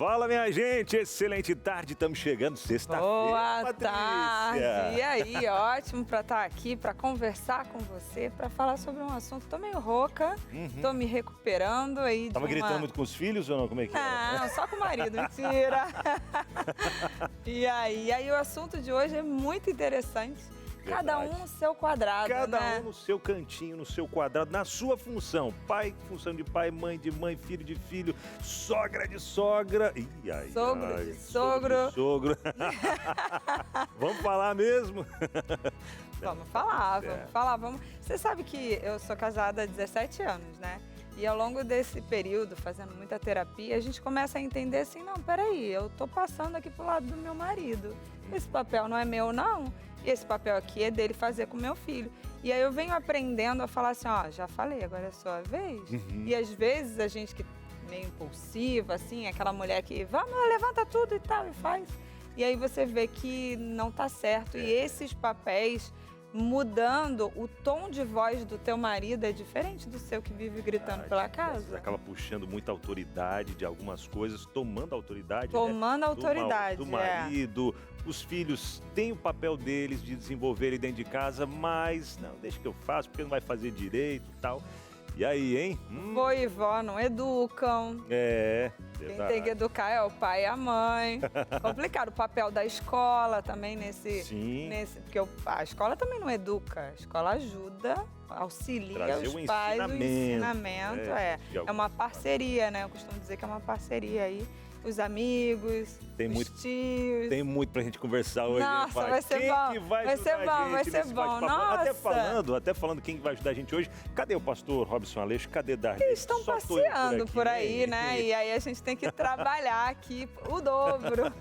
Fala, minha gente, excelente tarde, estamos chegando sexta-feira, Boa Patrícia. tarde! E aí, ótimo para estar aqui, para conversar com você, para falar sobre um assunto. Tô meio rouca, tô me recuperando aí de Tava gritando muito com os filhos ou não? Como é que era? Não, só com o marido, mentira! E aí o assunto de hoje é muito interessante. Cada um no seu quadrado, Cada né? um no seu cantinho, no seu quadrado, na sua função. Pai, função de pai, mãe de mãe, filho de filho, sogra de sogra. Sogro de sogro. De sogro. Vamos falar mesmo? Vamos falar. Você sabe que eu sou casada há 17 anos, né? E ao longo desse período, fazendo muita terapia, a gente começa a entender assim, não, peraí, eu tô passando aqui pro lado do meu marido. Esse papel não é meu, não. E esse papel aqui é dele fazer com meu filho. E aí eu venho aprendendo a falar assim, ó, já falei, agora é a sua vez. E às vezes a gente que meio impulsiva, assim, aquela mulher que, vamos, levanta tudo e tal, e faz. E aí você vê que não tá certo. E esses papéis mudando, o tom de voz do teu marido é diferente do seu que vive gritando pela casa. Você acaba puxando muita autoridade de algumas coisas, tomando autoridade. Tomando autoridade, do marido. Os filhos têm o papel deles de desenvolverem dentro de casa, mas não, deixa que eu faço, porque não vai fazer direito e tal. E aí, hein? Vô e vó não educam. Verdade. Quem tem que educar é o pai e a mãe. Complicado. O papel da escola também porque a escola também não educa. A escola ajuda, auxilia trazer os o pais, o ensinamento. É uma parceria, né? Eu costumo dizer que é uma parceria aí. Os amigos, os tios. Tem muito pra gente conversar hoje. Nossa, vai ser bom. Vai ser bom. Nossa. Até falando quem vai ajudar a gente hoje. Cadê o pastor Robson Aleixo? Cadê Darley? Eles estão passeando por aí, né? E aí a gente tem que trabalhar aqui o dobro.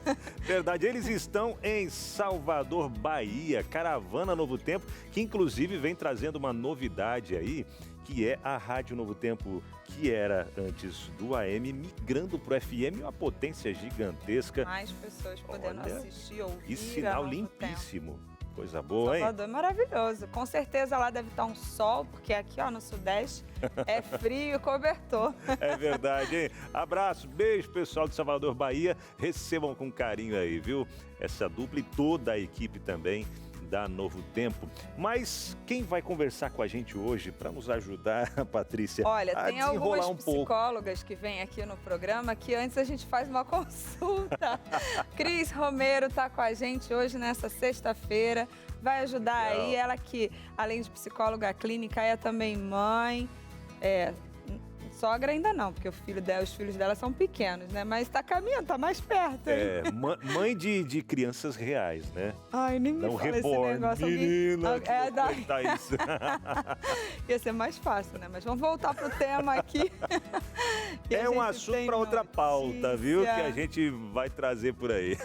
Verdade, eles estão em Salvador, Bahia, Caravana Novo Tempo, que inclusive vem trazendo uma novidade aí, que é a Rádio Novo Tempo, que era antes do AM, migrando para o FM, uma potência gigantesca. Mais pessoas podendo assistir, ouvir. E sinal limpíssimo. Coisa boa, hein? Salvador é maravilhoso. Com certeza lá deve estar um sol, porque aqui, ó, no Sudeste é frio e cobertor. É verdade, hein? Abraço, beijo, pessoal de Salvador, Bahia. Recebam com carinho aí, viu? Essa dupla e toda a equipe também da Novo Tempo. Mas quem vai conversar com a gente hoje para nos ajudar, Patrícia, olha, a tem desenrolar algumas um pouco? psicólogas que vêm aqui no programa que antes a gente faz uma consulta. Cris Romero está com a gente hoje nessa sexta-feira, vai ajudar aí, ela que além de psicóloga clínica é também mãe, sogra ainda não, porque os filhos dela são pequenos, né? Mas tá caminhando, tá mais perto. Mãe de crianças reais, né? Ai, nem me não fala reborn, esse negócio. menina, tá isso. Ia ser mais fácil, né? Mas vamos voltar pro tema aqui. É um assunto para outra pauta, viu? Que a gente vai trazer por aí.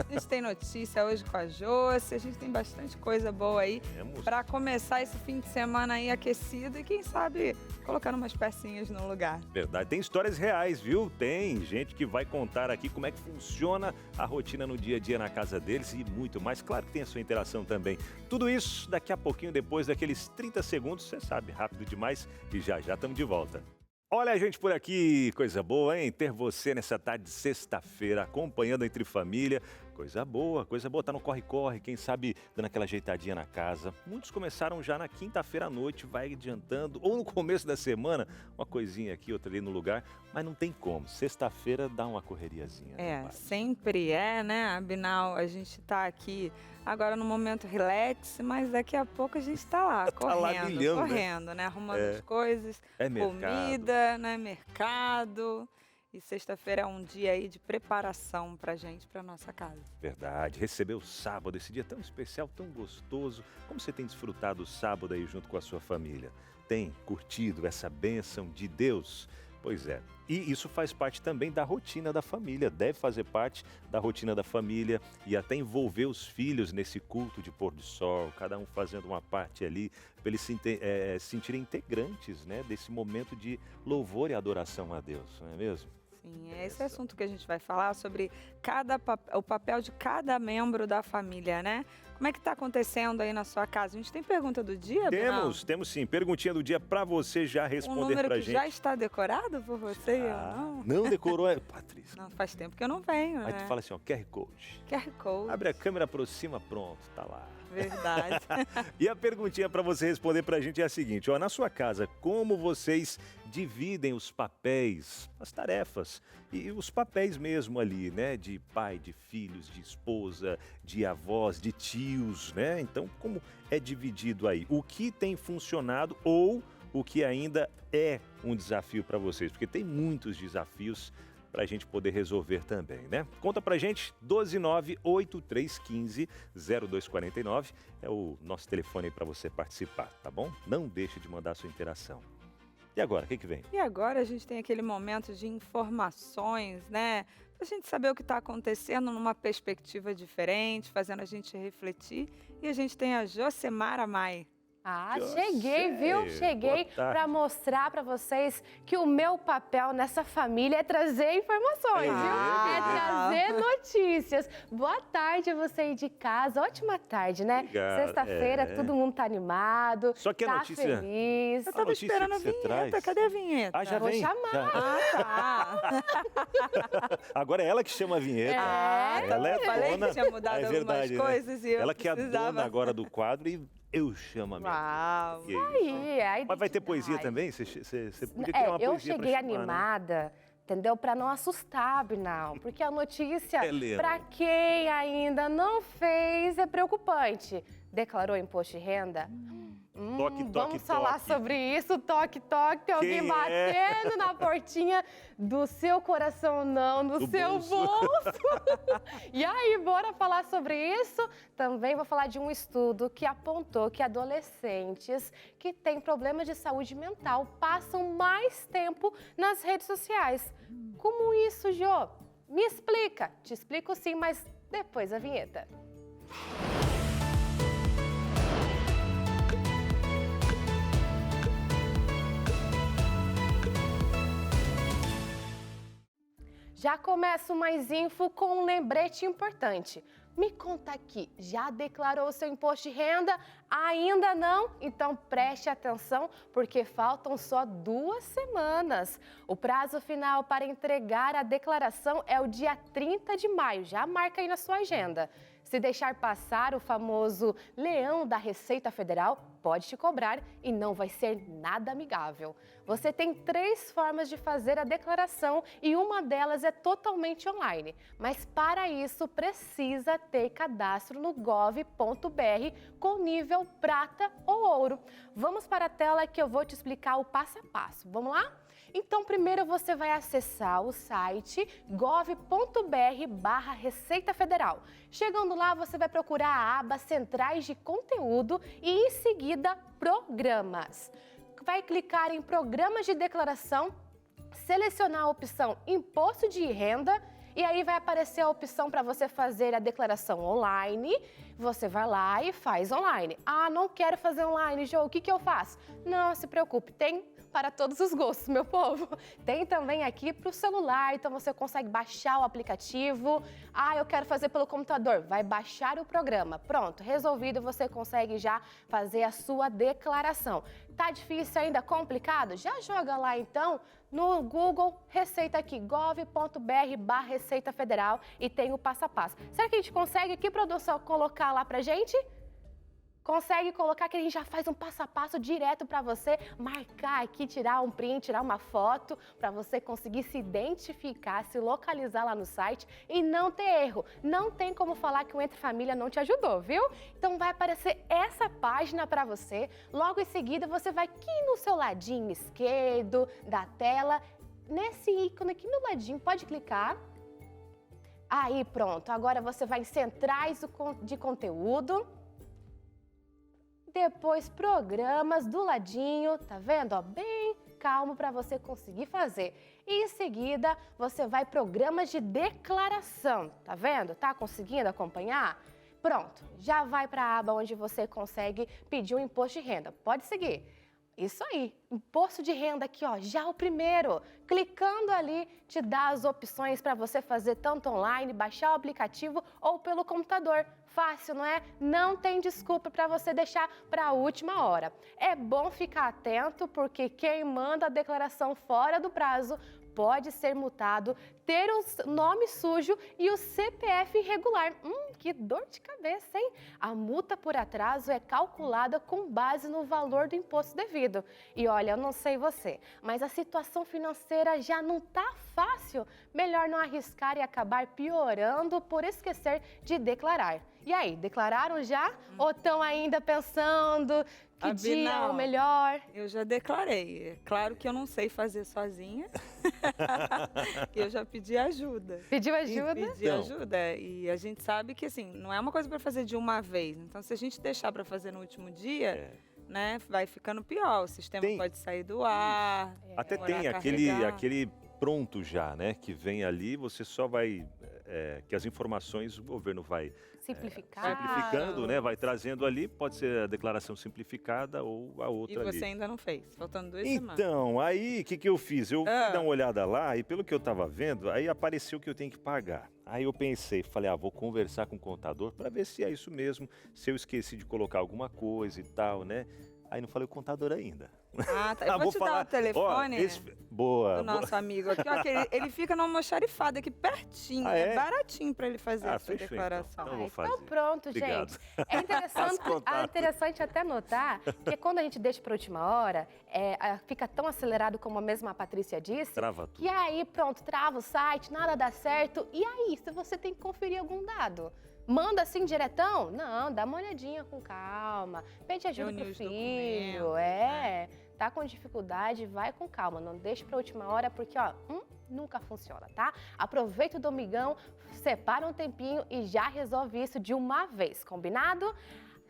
A gente tem notícia hoje com a Josi, a gente tem bastante coisa boa aí para começar esse fim de semana aí aquecido e quem sabe colocando umas pecinhas no lugar. Verdade, tem histórias reais, viu? Tem gente que vai contar aqui como é que funciona a rotina no dia a dia na casa deles e muito mais. Claro que tem a sua interação também. Tudo isso daqui a pouquinho, depois daqueles 30 segundos, você sabe, rápido demais e já estamos de volta. Olha a gente por aqui, coisa boa, hein? Ter você nessa tarde de sexta-feira, acompanhando Entre Família. Coisa boa, tá no corre-corre, quem sabe dando aquela ajeitadinha na casa. Muitos começaram já na quinta-feira à noite, vai adiantando, ou no começo da semana, uma coisinha aqui, outra ali no lugar, mas não tem como. Sexta-feira dá uma correriazinha. Sempre é, né, Abinal? A gente tá aqui agora no momento relax, mas daqui a pouco a gente tá lá, correndo, né? Arrumando as coisas, comida, né? Mercado. E sexta-feira é um dia aí de preparação pra gente, pra nossa casa. Verdade, receber o sábado, esse dia tão especial, tão gostoso. Como você tem desfrutado o sábado aí junto com a sua família? Tem curtido essa bênção de Deus? Pois é, e isso faz parte também da rotina da família, deve fazer parte da rotina da família e até envolver os filhos nesse culto de pôr do sol, cada um fazendo uma parte ali, para eles se sentirem integrantes, né, desse momento de louvor e adoração a Deus, não é mesmo? Sim, é esse assunto que a gente vai falar sobre o papel de cada membro da família, né? Como é que está acontecendo aí na sua casa? A gente tem pergunta do dia, Brunão? Temos sim. Perguntinha do dia para você já responder pra gente. Um número que já está decorado por você e eu não? Não decorou, Patrícia? Não, faz tempo que eu não venho, Aí né? tu fala assim, ó, QR Code. QR Code. Abre a câmera, aproxima, pronto, tá lá. Verdade. E a perguntinha para você responder pra gente é a seguinte, ó, na sua casa, como vocês dividem os papéis, as tarefas e os papéis mesmo ali, né? De pai, de filhos, de esposa, de avós, de tios, né? Então, como é dividido aí? O que tem funcionado ou o que ainda é um desafio para vocês? Porque tem muitos desafios para a gente poder resolver também, né? Conta pra gente, 12983150249 é o nosso telefone aí para você participar, tá bom? Não deixe de mandar a sua interação. E agora, o que vem? E agora a gente tem aquele momento de informações, né? Pra gente saber o que está acontecendo numa perspectiva diferente, fazendo a gente refletir. E a gente tem a Josemara Mai. Ah, cheguei, viu? Cheguei para mostrar para vocês que o meu papel nessa família é trazer informações, viu? É trazer notícias. Boa tarde a você aí de casa. Ótima tarde, né? Sexta-feira, todo mundo tá animado. Só que a tá notícia... feliz. Eu tava esperando a vinheta. Cadê a vinheta? Ah, já Vou vem? chamar. Ah, tá. Agora é ela que chama a vinheta. Ela é falei dona. que tinha mudado É algumas verdade, coisas né? e eu Ela que é a precisava... dona agora do quadro e eu chamo a minha. Uau! Aí, Mas vai ter poesia também? Você podia criar uma eu poesia pra cheguei chamar, animada, né? Entendeu? Para não assustar, Binal. Porque a notícia, Leão. para quem ainda não fez, é preocupante. Declarou imposto de renda? Toque, vamos falar sobre isso, toque, toque, tem alguém batendo na portinha do seu coração, não, no seu bolso. E aí, bora falar sobre isso? Também vou falar de um estudo que apontou que adolescentes que têm problemas de saúde mental passam mais tempo nas redes sociais. Como isso, Jô? Me explica. Te explico sim, mas depois da vinheta. Já começo mais info com um lembrete importante. Me conta aqui, já declarou o seu imposto de renda? Ainda não? Então preste atenção, porque faltam só 2 semanas. O prazo final para entregar a declaração é o dia 30 de maio. Já marca aí na sua agenda. Se deixar passar o famoso leão da Receita Federal, pode te cobrar e não vai ser nada amigável. Você tem 3 formas de fazer a declaração e uma delas é totalmente online. Mas para isso precisa ter cadastro no gov.br com nível prata ou ouro. Vamos para a tela que eu vou te explicar o passo a passo. Vamos lá? Então, primeiro você vai acessar o site gov.br/Receita Federal. Chegando lá, você vai procurar a aba Centrais de Conteúdo e, em seguida, Programas. Vai clicar em Programas de Declaração, selecionar a opção Imposto de Renda e aí vai aparecer a opção para você fazer a declaração online. Você vai lá e faz online. Ah, não quero fazer online, Jô, o que eu faço? Não se preocupe, tem para todos os gostos, meu povo. Tem também aqui para o celular, então você consegue baixar o aplicativo. Ah, eu quero fazer pelo computador, vai baixar o programa. Pronto, resolvido, você consegue já fazer a sua declaração. Tá difícil ainda, complicado? Já joga lá então no Google, Receita aqui, gov.br/Receita Federal e tem o passo a passo. Será que a gente consegue aqui, produção, colocar lá pra gente? Consegue colocar que a gente já faz um passo a passo direto para você marcar aqui, tirar um print, tirar uma foto, para você conseguir se identificar, se localizar lá no site e não ter erro. Não tem como falar que o Entre Família não te ajudou, viu? Então vai aparecer essa página para você. Logo em seguida você vai aqui no seu ladinho esquerdo da tela, nesse ícone aqui no ladinho, pode clicar. Aí pronto, agora você vai em Centrais de Conteúdo. Depois, Programas do ladinho, tá vendo? Ó, bem calmo para você conseguir fazer. E em seguida, você vai Programas de Declaração, tá vendo? Tá conseguindo acompanhar? Pronto, já vai para a aba onde você consegue pedir um imposto de renda. Pode seguir. Isso aí, imposto de renda aqui, ó, já o primeiro. Clicando ali, te dá as opções para você fazer tanto online, baixar o aplicativo ou pelo computador. Fácil, não é? Não tem desculpa para você deixar para a última hora. É bom ficar atento, porque quem manda a declaração fora do prazo pode ser multado, ter o nome sujo e o CPF irregular. Que dor de cabeça, hein? A multa por atraso é calculada com base no valor do imposto devido. E olha, eu não sei você, mas a situação financeira já não tá fácil. Melhor não arriscar e acabar piorando por esquecer de declarar. E aí, declararam já? Ou estão ainda pensando que dia é o melhor? Eu já declarei. É claro que eu não sei fazer sozinha. Eu já pedi ajuda. Pediu ajuda? Pedi ajuda. E a gente sabe que, assim, não é uma coisa para fazer de uma vez. Então, se a gente deixar para fazer no último dia, né, vai ficando pior. O sistema pode sair do ar. Até tem aquele pronto já, né? Que vem ali, você só vai... que as informações o governo vai simplificando, né? Vai trazendo ali, pode ser a declaração simplificada ou a outra ali. E você ainda não fez, faltando 2 semanas. Então, aí, o que eu fiz? Eu fui dar uma olhada lá e pelo que eu estava vendo, aí apareceu que eu tenho que pagar. Aí eu pensei, falei, vou conversar com o contador para ver se é isso mesmo, se eu esqueci de colocar alguma coisa e tal, né? Aí não falei o contador ainda. Tá. Eu vou te dar o telefone do nosso amigo aqui. Ó, que ele fica numa almoxarifada aqui pertinho. É baratinho para ele fazer essa declaração. Então, vou fazer. Então pronto, Obrigado. gente. É interessante até notar que quando a gente deixa para a última hora, fica tão acelerado como a mesma Patrícia disse. Trava tudo. E aí, pronto, trava o site, nada dá certo. E aí, se você tem que conferir algum dado? Manda assim diretão? Não, dá uma olhadinha com calma. Pede ajuda pro filho. Tá com dificuldade, vai com calma. Não deixe pra última hora, porque, nunca funciona, tá? Aproveita o domingão, separa um tempinho e já resolve isso de uma vez, combinado?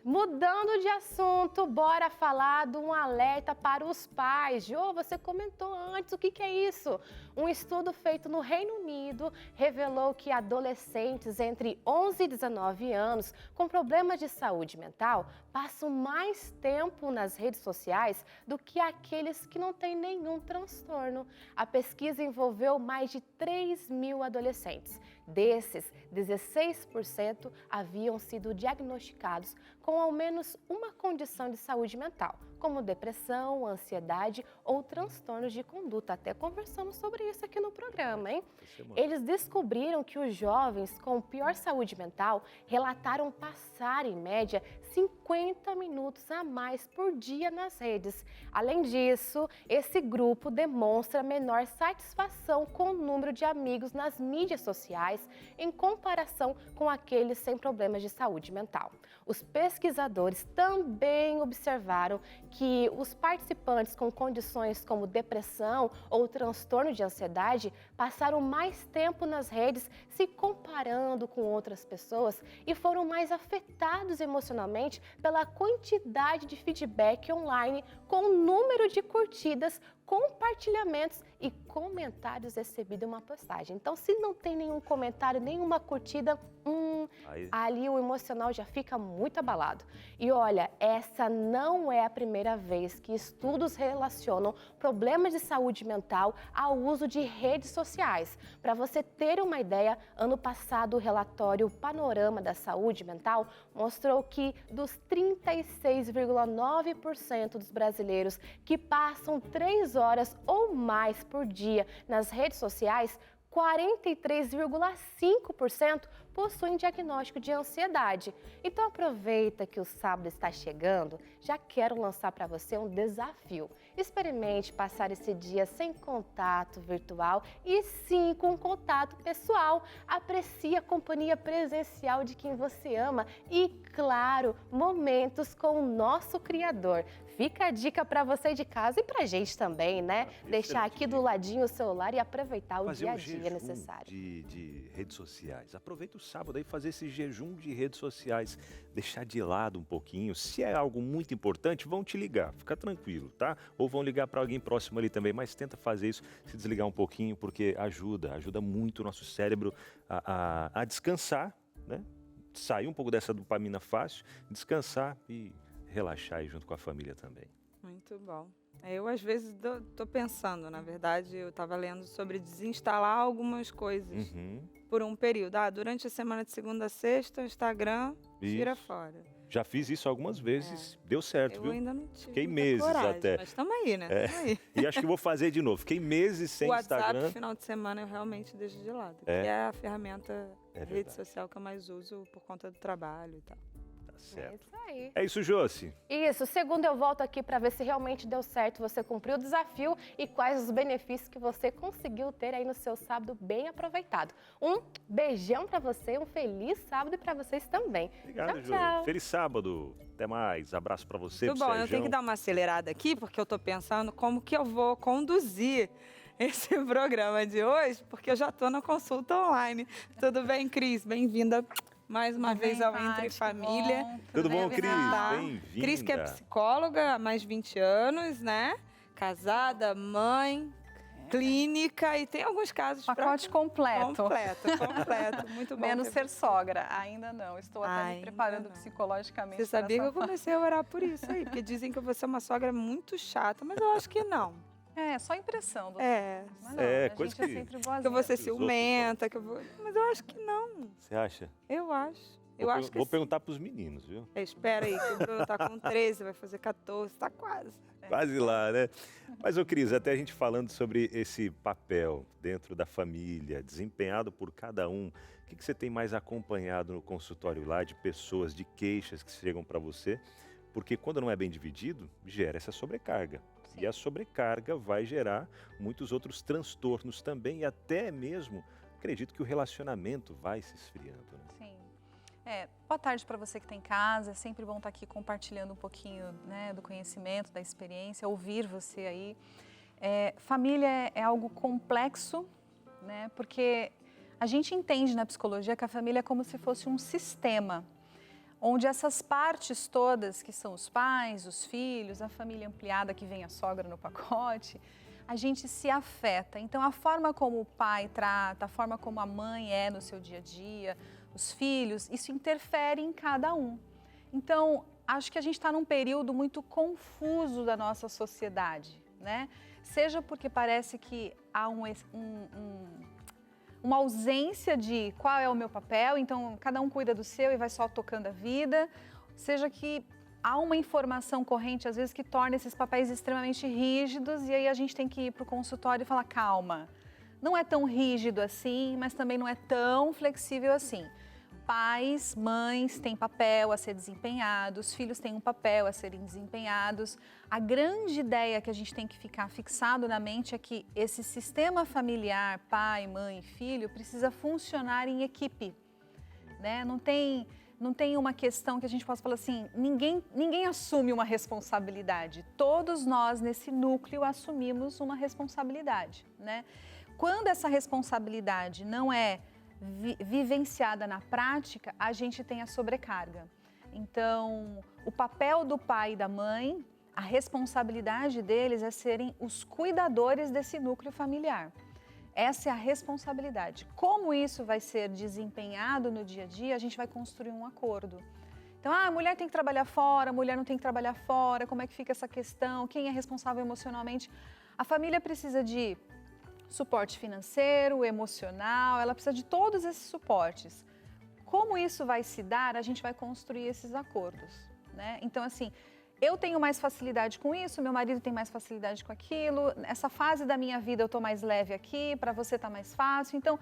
Mudando de assunto, bora falar de um alerta para os pais. Jô, você comentou antes, o que é isso? Um estudo feito no Reino Unido revelou que adolescentes entre 11 e 19 anos com problemas de saúde mental passam mais tempo nas redes sociais do que aqueles que não têm nenhum transtorno. A pesquisa envolveu mais de 3.000 adolescentes. Desses, 16% haviam sido diagnosticados com ao menos uma condição de saúde mental, como depressão, ansiedade ou transtornos de conduta. Até conversamos sobre isso aqui no programa, hein? Eles descobriram que os jovens com pior saúde mental relataram passar, em média, 50 minutos a mais por dia nas redes. Além disso, esse grupo demonstra menor satisfação com o número de amigos nas mídias sociais em comparação com aqueles sem problemas de saúde mental. Os pesquisadores também observaram que os participantes com condições como depressão ou transtorno de ansiedade passaram mais tempo nas redes se comparando com outras pessoas e foram mais afetados emocionalmente pela quantidade de feedback online com o número de curtidas, compartilhamentos e comentários recebidos em uma postagem. Então, se não tem nenhum comentário, nenhuma curtida, ali o emocional já fica muito abalado. E olha, essa não é a primeira vez que estudos relacionam problemas de saúde mental ao uso de redes sociais. Para você ter uma ideia, ano passado o relatório Panorama da Saúde Mental mostrou que dos 36,9% dos brasileiros que passam 3 horas ou mais por dia nas redes sociais, 43,5% possuem diagnóstico de ansiedade. Então aproveita que o sábado está chegando, já quero lançar para você um desafio. Experimente passar esse dia sem contato virtual e sim com contato pessoal. Aprecie a companhia presencial de quem você ama e, claro, momentos com o nosso Criador. Fica a dica para você de casa e para a gente também, né? Deixar aqui do ladinho o celular e aproveitar o dia a dia necessário. De redes sociais. Aproveita o sábado aí fazer esse jejum de redes sociais. Deixar de lado um pouquinho. Se é algo muito importante, vão te ligar. Fica tranquilo, tá? Ou vão ligar para alguém próximo ali também. Mas tenta fazer isso, se desligar um pouquinho, porque ajuda muito o nosso cérebro a descansar, né? Sair um pouco dessa dopamina fácil, descansar e relaxar aí junto com a família também. Muito bom. Eu, às vezes, tô pensando, na verdade, eu estava lendo sobre desinstalar algumas coisas por um período. Durante a semana de segunda a sexta, o Instagram tira fora. Já fiz isso algumas vezes, deu certo, viu? Eu ainda não tive Fiquei muita meses coragem, até. mas estamos aí, né? Tamo aí. E acho que vou fazer de novo. Fiquei meses sem O WhatsApp, Instagram. final de semana, eu realmente deixo de lado. Que é a ferramenta, rede social que eu mais uso por conta do trabalho e tal. Tá certo. É isso aí. É isso, Josi. Isso, segunda eu volto aqui para ver se realmente deu certo, você cumpriu o desafio e quais os benefícios que você conseguiu ter aí no seu sábado bem aproveitado. Um beijão para você, um feliz sábado e para vocês também. Obrigado, tchau, tchau. Jô. Feliz sábado. Até mais. Abraço pra você, Muito pro bom, eu Serjão. tenho que dar uma acelerada aqui, porque eu tô pensando como que eu vou conduzir esse programa de hoje, porque eu já tô na consulta online. Tudo bem, Cris? Bem-vinda mais uma vez ao Entre Família. Tudo bom, Cris? Tá. Bem-vinda. Cris, que é psicóloga há mais de 20 anos, né? Casada, mãe, clínica e tem alguns casos Pacote completo. Completo. Muito bom. Menos ser sogra. Ainda não. Estou até me preparando psicologicamente. Você sabia que eu comecei a orar por isso aí? Porque dizem que eu vou ser uma sogra muito chata, mas eu acho que não. É, só impressão. Doutor. Mas não, É, a coisa gente é que- sempre Que eu boazinha. vou ser ciumenta, que eu vou... Mas eu acho que não. Você acha? Eu acho. Eu acho que Vou sim. perguntar pros meninos, viu? Espera aí, que o Bruno tá com 13, vai fazer 14, tá quase. Quase lá, né? Mas, ô Cris, até a gente falando sobre esse papel dentro da família, desempenhado por cada um, o que você tem mais acompanhado no consultório lá de pessoas, de queixas que chegam para você? Porque quando não é bem dividido, gera essa sobrecarga. E a sobrecarga vai gerar muitos outros transtornos também e até mesmo, acredito que o relacionamento vai se esfriando, né? Sim. Boa tarde para você que está em casa. É sempre bom estar aqui compartilhando um pouquinho, né, do conhecimento, da experiência, ouvir você aí. Família é algo complexo, né? Porque a gente entende na psicologia que a família é como se fosse um sistema, onde essas partes todas, que são os pais, os filhos, a família ampliada que vem a sogra no pacote, a gente se afeta. Então, a forma como o pai trata, a forma como a mãe é no seu dia a dia, os filhos, isso interfere em cada um. Então, acho que a gente está num período muito confuso da nossa sociedade, né? Seja porque parece que há uma ausência de qual é o meu papel, então cada um cuida do seu e vai só tocando a vida, seja que há uma informação corrente, às vezes, que torna esses papéis extremamente rígidos e aí a gente tem que ir para o consultório e falar, calma, não é tão rígido assim, mas também não é tão flexível assim. Pais, mães têm papel a ser desempenhado, os filhos têm um papel a serem desempenhados. A grande ideia que a gente tem que ficar fixado na mente é que esse sistema familiar, pai, mãe, filho, precisa funcionar em equipe, né? Não tem uma questão que a gente possa falar assim, ninguém assume uma responsabilidade. Todos nós, nesse núcleo, assumimos uma responsabilidade, né? Quando essa responsabilidade não é vivenciada na prática, a gente tem a sobrecarga. Então, o papel do pai e da mãe, a responsabilidade deles é serem os cuidadores desse núcleo familiar. Essa é a responsabilidade. Como isso vai ser desempenhado no dia a dia, a gente vai construir um acordo. Então, a mulher tem que trabalhar fora, a mulher não tem que trabalhar fora, como é que fica essa questão, quem é responsável emocionalmente? A família precisa de suporte financeiro, emocional, ela precisa de todos esses suportes. Como isso vai se dar, a gente vai construir esses acordos, né? Então, assim, eu tenho mais facilidade com isso, meu marido tem mais facilidade com aquilo, nessa fase da minha vida eu estou mais leve aqui, para você está mais fácil. Então,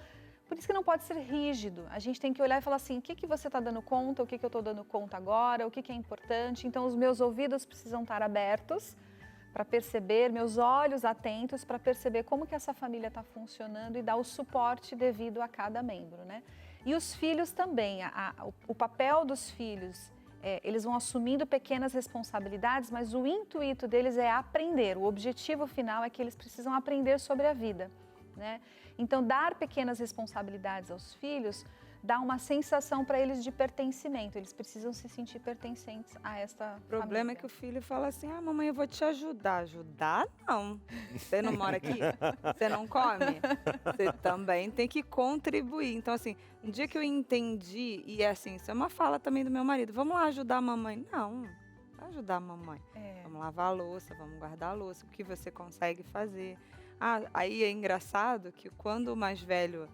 por isso que não pode ser rígido. A gente tem que olhar e falar assim, o que você está dando conta, o que eu estou dando conta agora, o que é importante. Então, os meus ouvidos precisam estar abertos para perceber, meus olhos atentos para perceber como que essa família está funcionando e dar o suporte devido a cada membro, né? E os filhos também, o papel dos filhos, eles vão assumindo pequenas responsabilidades, mas o intuito deles é aprender, o objetivo final é que eles precisam aprender sobre a vida, né? Então, dar pequenas responsabilidades aos filhos dá uma sensação para eles de pertencimento, eles precisam se sentir pertencentes a esta O problema família. é que o filho fala assim, mamãe, eu vou te ajudar. Ajudar, não. Você não mora aqui? Você não come? Você também tem que contribuir. Então, assim, um dia que eu entendi, e é assim, isso é uma fala também do meu marido, vamos lá ajudar a mamãe. Não, ajudar a mamãe. É. Vamos lavar a louça, vamos guardar a louça, o que você consegue fazer. Aí é engraçado que quando o mais velho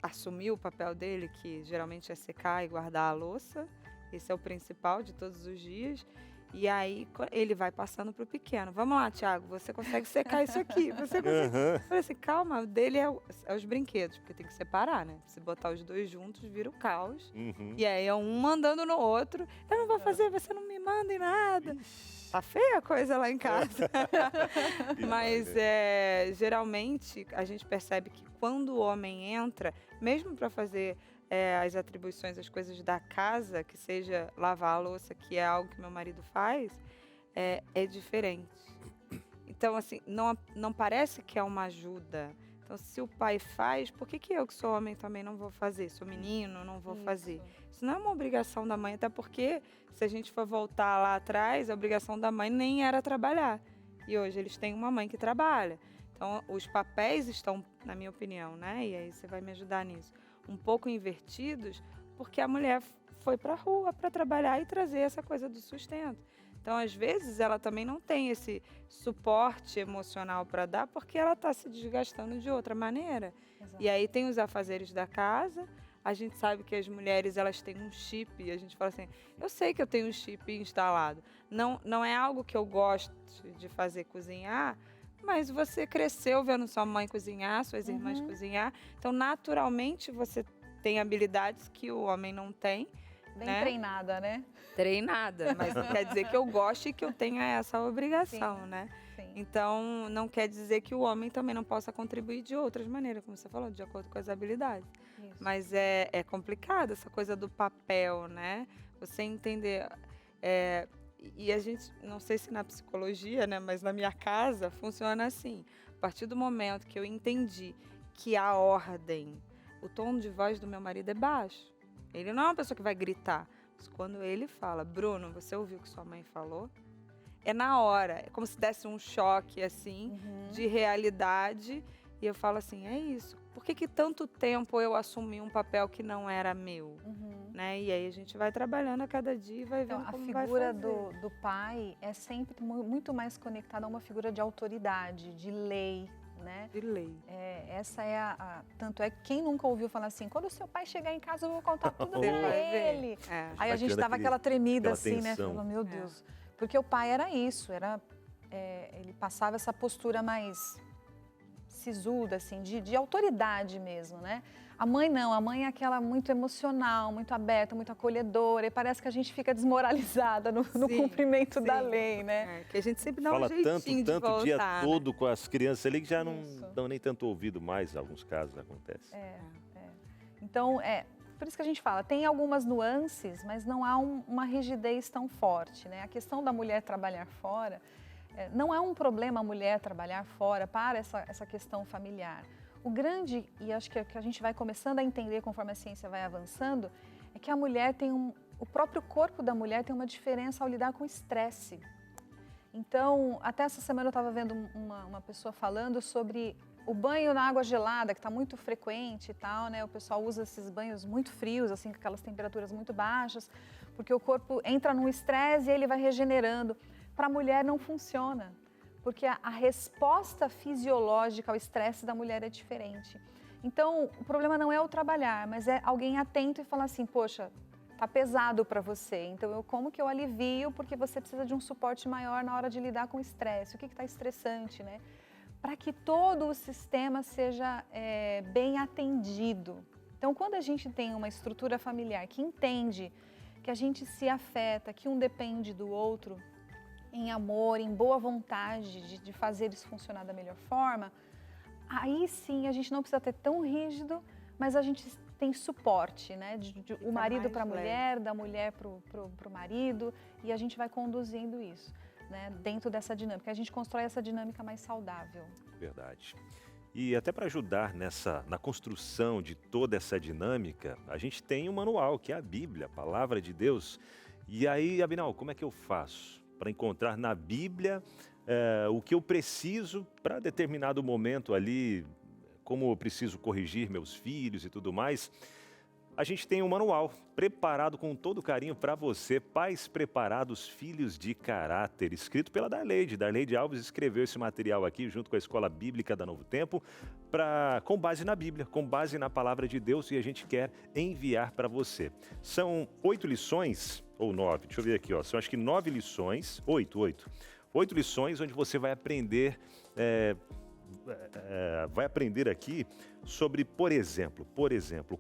assumiu o papel dele, que geralmente é secar e guardar a louça, esse é o principal de todos os dias. E aí ele vai passando para o pequeno. Vamos lá, Tiago, você consegue secar isso aqui. Você consegue. Eu falei assim, calma, o dele é os brinquedos, porque tem que separar, né? Se botar os dois juntos, vira o caos. E aí é um mandando no outro. Eu não vou fazer, você não me manda em nada. Tá feia a coisa lá em casa. Mas geralmente a gente percebe que quando o homem entra, mesmo para fazer as atribuições, as coisas da casa, que seja lavar a louça, que é algo que meu marido faz, é diferente. Então, assim, não parece que é uma ajuda. Então, se o pai faz, por que eu, que sou homem, também não vou fazer? Sou menino, não vou fazer. Isso não é uma obrigação da mãe, até porque, se a gente for voltar lá atrás, a obrigação da mãe nem era trabalhar. E hoje eles têm uma mãe que trabalha. Então, os papéis estão, na minha opinião, né? E aí você vai me ajudar nisso, um pouco invertidos, porque a mulher foi para a rua para trabalhar e trazer essa coisa do sustento. Então, às vezes, ela também não tem esse suporte emocional para dar, porque ela está se desgastando de outra maneira. Exato. E aí tem os afazeres da casa. A gente sabe que as mulheres, elas têm um chip, e a gente fala assim, eu sei que eu tenho um chip instalado. Não é algo que eu gosto de fazer, cozinhar, mas você cresceu vendo sua mãe cozinhar, suas irmãs cozinhar. Então, naturalmente, você tem habilidades que o homem não tem. Bem né? treinada, né? Treinada, mas não quer dizer que eu goste e que eu tenha essa obrigação, Sim. né? Sim. Então, não quer dizer que o homem também não possa contribuir de outras maneiras, como você falou, de acordo com as habilidades. Isso. Mas é complicado essa coisa do papel, né? Você entender... E a gente, não sei se na psicologia, né? Mas na minha casa funciona assim. A partir do momento que eu entendi que a ordem, o tom de voz do meu marido é baixo. Ele não é uma pessoa que vai gritar. Mas quando ele fala, Bruno, você ouviu o que sua mãe falou? É na hora. É como se desse um choque, assim, de realidade. E eu falo assim, é isso. Por que tanto tempo eu assumi um papel que não era meu? Né? E aí a gente vai trabalhando a cada dia e vai vendo Então, como a vai figura fazer. do pai é sempre muito mais conectada a uma figura de autoridade, de lei, né? De lei. Essa é tanto é que quem nunca ouviu falar assim, quando o seu pai chegar em casa eu vou contar tudo Você pra vai ver. ele. É. Aí a gente Bacana dava aquela tremida assim, né? tensão. Falando, meu Deus. Porque o pai era isso, ele passava essa postura mais sisuda, assim, de autoridade mesmo, né? A mãe não, a mãe é aquela muito emocional, muito aberta, muito acolhedora, e parece que a gente fica desmoralizada no cumprimento da lei, né? Que a gente sempre dá Fala um jeitinho tanto o de dia voltar, né? todo com as crianças ali que já não Isso. dão nem tanto ouvido mais, em alguns casos acontece. Então, por isso que a gente fala, tem algumas nuances, mas não há uma rigidez tão forte, né? A questão da mulher trabalhar fora, não é um problema a mulher trabalhar fora para essa questão familiar. O grande, e acho que a gente vai começando a entender conforme a ciência vai avançando, é que a mulher tem o próprio corpo da mulher tem uma diferença ao lidar com estresse. Então, até essa semana eu estava vendo uma pessoa falando sobre o banho na água gelada, que está muito frequente e tal, né? O pessoal usa esses banhos muito frios, assim, com aquelas temperaturas muito baixas, porque o corpo entra num estresse e ele vai regenerando. Para a mulher não funciona, porque a resposta fisiológica ao estresse da mulher é diferente. Então, o problema não é o trabalhar, mas é alguém atento e falar assim, poxa, tá pesado para você, então como que eu alivio, porque você precisa de um suporte maior na hora de lidar com o estresse, o que está estressante, né? Para que todo o sistema seja bem atendido. Então, quando a gente tem uma estrutura familiar que entende que a gente se afeta, que um depende do outro, em amor, em boa vontade de fazer isso funcionar da melhor forma, aí sim a gente não precisa ter tão rígido, mas a gente tem suporte, né? O marido para a mulher, da mulher para o marido, e a gente vai conduzindo isso, né? Dentro dessa dinâmica. A gente constrói essa dinâmica mais saudável. Verdade. E até para ajudar na construção de toda essa dinâmica, a gente tem um manual, que é a Bíblia, a Palavra de Deus. E aí, Abinal, como é que eu faço para encontrar na Bíblia o que eu preciso para determinado momento ali, como eu preciso corrigir meus filhos e tudo mais? A gente tem um manual preparado com todo carinho para você, Pais Preparados, Filhos de Caráter, escrito pela Darleide. Darleide Alves escreveu esse material aqui junto com a Escola Bíblica da Novo Tempo, com base na Bíblia, com base na Palavra de Deus, e a gente quer enviar para você. São 8 lições, ou 9, deixa eu ver aqui, ó, são acho que 9 lições, 8 lições onde você vai aprender... vai aprender aqui sobre, por exemplo,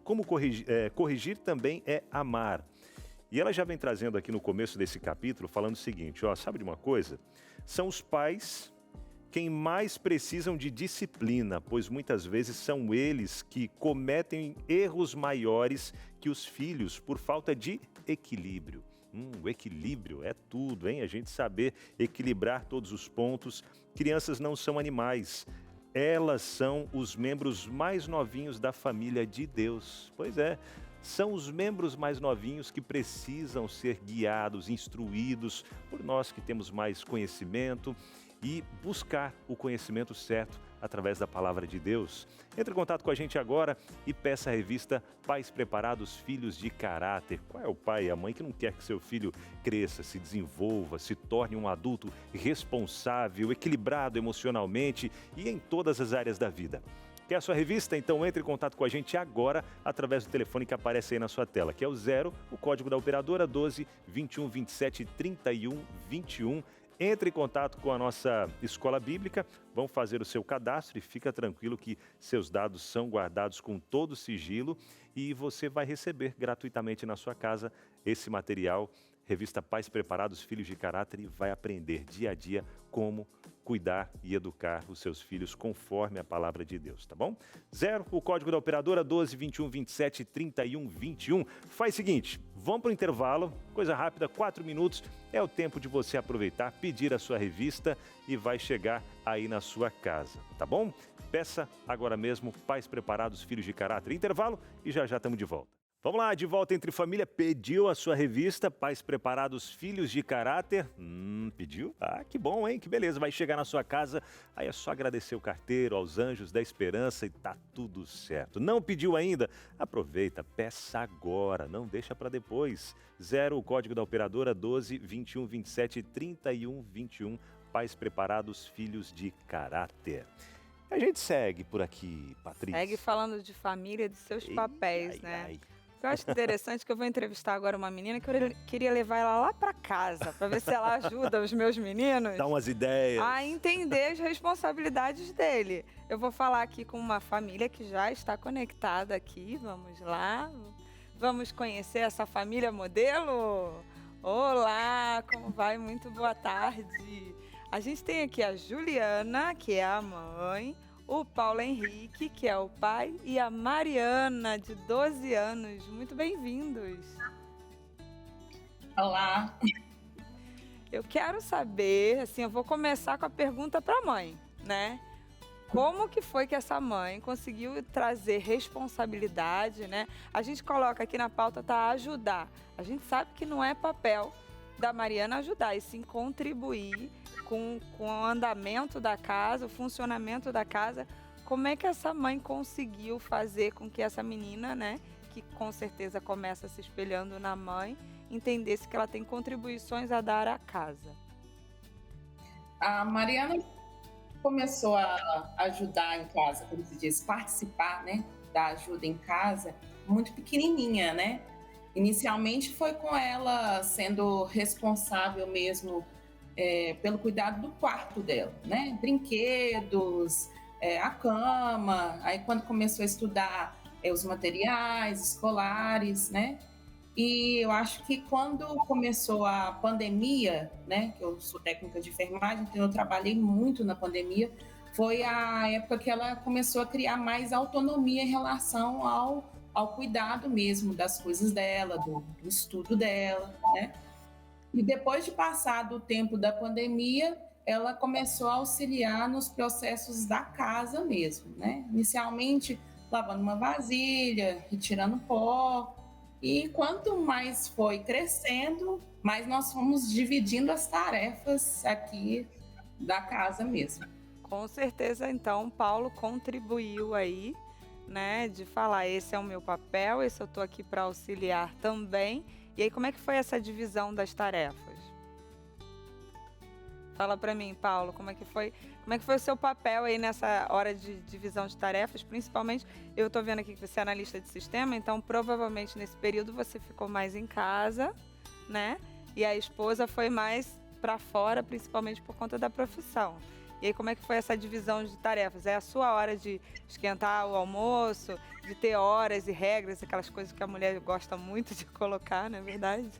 como corrigir também é amar. E ela já vem trazendo aqui no começo desse capítulo, falando o seguinte, ó, sabe de uma coisa? São os pais quem mais precisam de disciplina, pois muitas vezes são eles que cometem erros maiores que os filhos por falta de equilíbrio. O equilíbrio é tudo, hein? A gente saber equilibrar todos os pontos. Crianças não são animais. Elas são os membros mais novinhos da família de Deus. Pois é, são os membros mais novinhos que precisam ser guiados, instruídos por nós que temos mais conhecimento e buscar o conhecimento certo através da Palavra de Deus. Entre em contato com a gente agora e peça a revista Pais Preparados, Filhos de Caráter. Qual é o pai e a mãe que não quer que seu filho cresça, se desenvolva, se torne um adulto responsável, equilibrado emocionalmente e em todas as áreas da vida? Quer a sua revista? Então entre em contato com a gente agora através do telefone que aparece aí na sua tela, que é o 0, o código da operadora 12 21 27 31 21. Entre em contato com a nossa Escola Bíblica, vão fazer o seu cadastro e fica tranquilo que seus dados são guardados com todo sigilo e você vai receber gratuitamente na sua casa esse material, revista Pais Preparados, Filhos de Caráter, e vai aprender dia a dia como cuidar e educar os seus filhos conforme a Palavra de Deus, tá bom? 0, o código da operadora 12 21 27 31 21. Faz o seguinte, vamos para o intervalo, coisa rápida, 4 minutos, é o tempo de você aproveitar, pedir a sua revista e vai chegar aí na sua casa, tá bom? Peça agora mesmo Pais Preparados, Filhos de Caráter. Intervalo e já estamos de volta. Vamos lá, de volta entre família. Pediu a sua revista Pais Preparados, Filhos de Caráter? Pediu? Ah, que bom, hein? Que beleza. Vai chegar na sua casa, aí é só agradecer o carteiro, aos anjos da esperança e tá tudo certo. Não pediu ainda? Aproveita, peça agora, não deixa para depois. 0, o código da operadora 12 21 27 31 21. Pais Preparados, Filhos de Caráter. A gente segue por aqui, Patrícia. Segue falando de família, de seus papéis, né? Eu acho interessante que eu vou entrevistar agora uma menina que eu queria levar ela lá para casa, para ver se ela ajuda os meus meninos Dá umas ideias. A entender as responsabilidades dele. Eu vou falar aqui com uma família que já está conectada aqui. Vamos lá. Vamos conhecer essa família modelo? Olá, como vai? Muito boa tarde. A gente tem aqui a Juliana, que é a mãe, o Paulo Henrique, que é o pai, e a Mariana, de 12 anos. Muito bem-vindos. Olá. Eu quero saber, assim, eu vou começar com a pergunta para a mãe, né? Como que foi que essa mãe conseguiu trazer responsabilidade, né? A gente coloca aqui na pauta, tá, ajudar. A gente sabe que não é papel da Mariana ajudar, e sim contribuir com o andamento da casa, o funcionamento da casa. Como é que essa mãe conseguiu fazer com que essa menina, né, que com certeza começa se espelhando na mãe, entendesse que ela tem contribuições a dar à casa? A Mariana começou a ajudar em casa, como se diz, participar, né, da ajuda em casa, muito pequenininha, né? Inicialmente foi com ela sendo responsável mesmo pelo cuidado do quarto dela, né? Brinquedos, a cama. Aí quando começou a estudar os materiais escolares, né? E eu acho que quando começou a pandemia, né? Que eu sou técnica de enfermagem, então eu trabalhei muito na pandemia. Foi a época que ela começou a criar mais autonomia em relação ao cuidado mesmo das coisas dela, do estudo dela, né? E depois de passar do tempo da pandemia, ela começou a auxiliar nos processos da casa mesmo, né? Inicialmente, lavando uma vasilha, retirando pó. E quanto mais foi crescendo, mais nós fomos dividindo as tarefas aqui da casa mesmo. Com certeza, então, Paulo contribuiu aí, né? De falar, esse é o meu papel, esse eu tô aqui para auxiliar também. E aí, como é que foi essa divisão das tarefas? Fala para mim, Paulo, como é que foi o seu papel aí nessa hora de divisão de tarefas? Principalmente, eu tô vendo aqui que você é analista de sistema, então provavelmente nesse período você ficou mais em casa, né? E a esposa foi mais para fora, principalmente por conta da profissão. E aí, como é que foi essa divisão de tarefas? É a sua hora de esquentar o almoço, de ter horas e regras, aquelas coisas que a mulher gosta muito de colocar, não é verdade?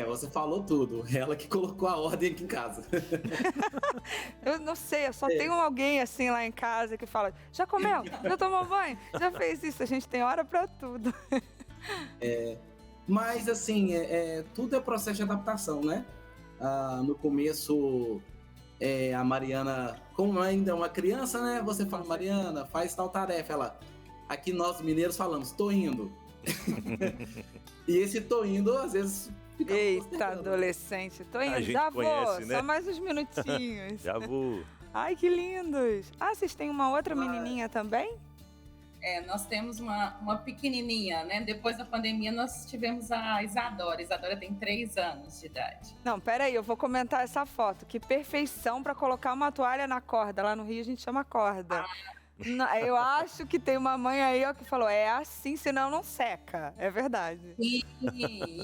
Você falou tudo. Ela que colocou a ordem aqui em casa. Eu não sei, eu só tenho alguém assim lá em casa que fala, já comeu? Já tomou banho? Já fez isso? A gente tem hora para tudo. Mas, assim, tudo é processo de adaptação, né? No começo, a Mariana, como ainda é uma criança, né? Você fala, Mariana, faz tal tarefa. Ela, aqui nós mineiros falamos, tô indo. E esse tô indo, às vezes... Eita, adolescente, tô indo, já vou, conhece, né? Só mais uns minutinhos. Já vou. Ai, que lindos. Ah, vocês têm uma outra menininha também? Nós temos uma pequenininha, né? Depois da pandemia, nós tivemos a Isadora. Isadora tem 3 anos de idade. Não, peraí, eu vou comentar essa foto. Que perfeição para colocar uma toalha na corda. Lá no Rio a gente chama corda. Eu acho que tem uma mãe aí ó, que falou, é assim, senão não seca. É verdade.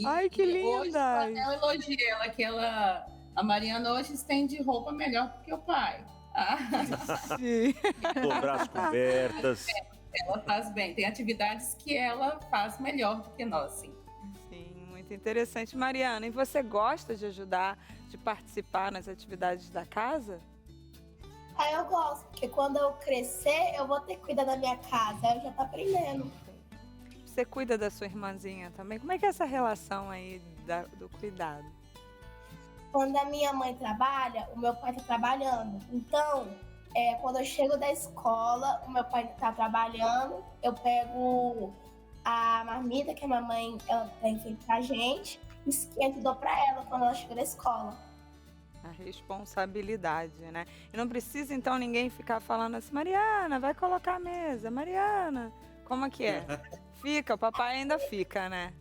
Ai, que linda! Hoje, eu elogiei ela, que a Mariana hoje estende roupa melhor do que o pai. Sim. Dobrar as cobertas. Ela faz bem. Tem atividades que ela faz melhor do que nós, sim. Sim, muito interessante. Mariana, e você gosta de ajudar, de participar nas atividades da casa? Eu gosto, porque quando eu crescer, eu vou ter que cuidar da minha casa. Eu já tô aprendendo. Você cuida da sua irmãzinha também? Como é que é essa relação aí do cuidado? Quando a minha mãe trabalha, o meu pai tá trabalhando. Então, quando eu chego da escola, o meu pai tá trabalhando, eu pego a marmita que a minha mãe tem feito pra gente, esquento e dou pra ela quando ela chega da escola. A responsabilidade, né? E não precisa, então, ninguém ficar falando assim, Mariana, vai colocar a mesa, Mariana. Como é que é? Fica, o papai ainda fica, né?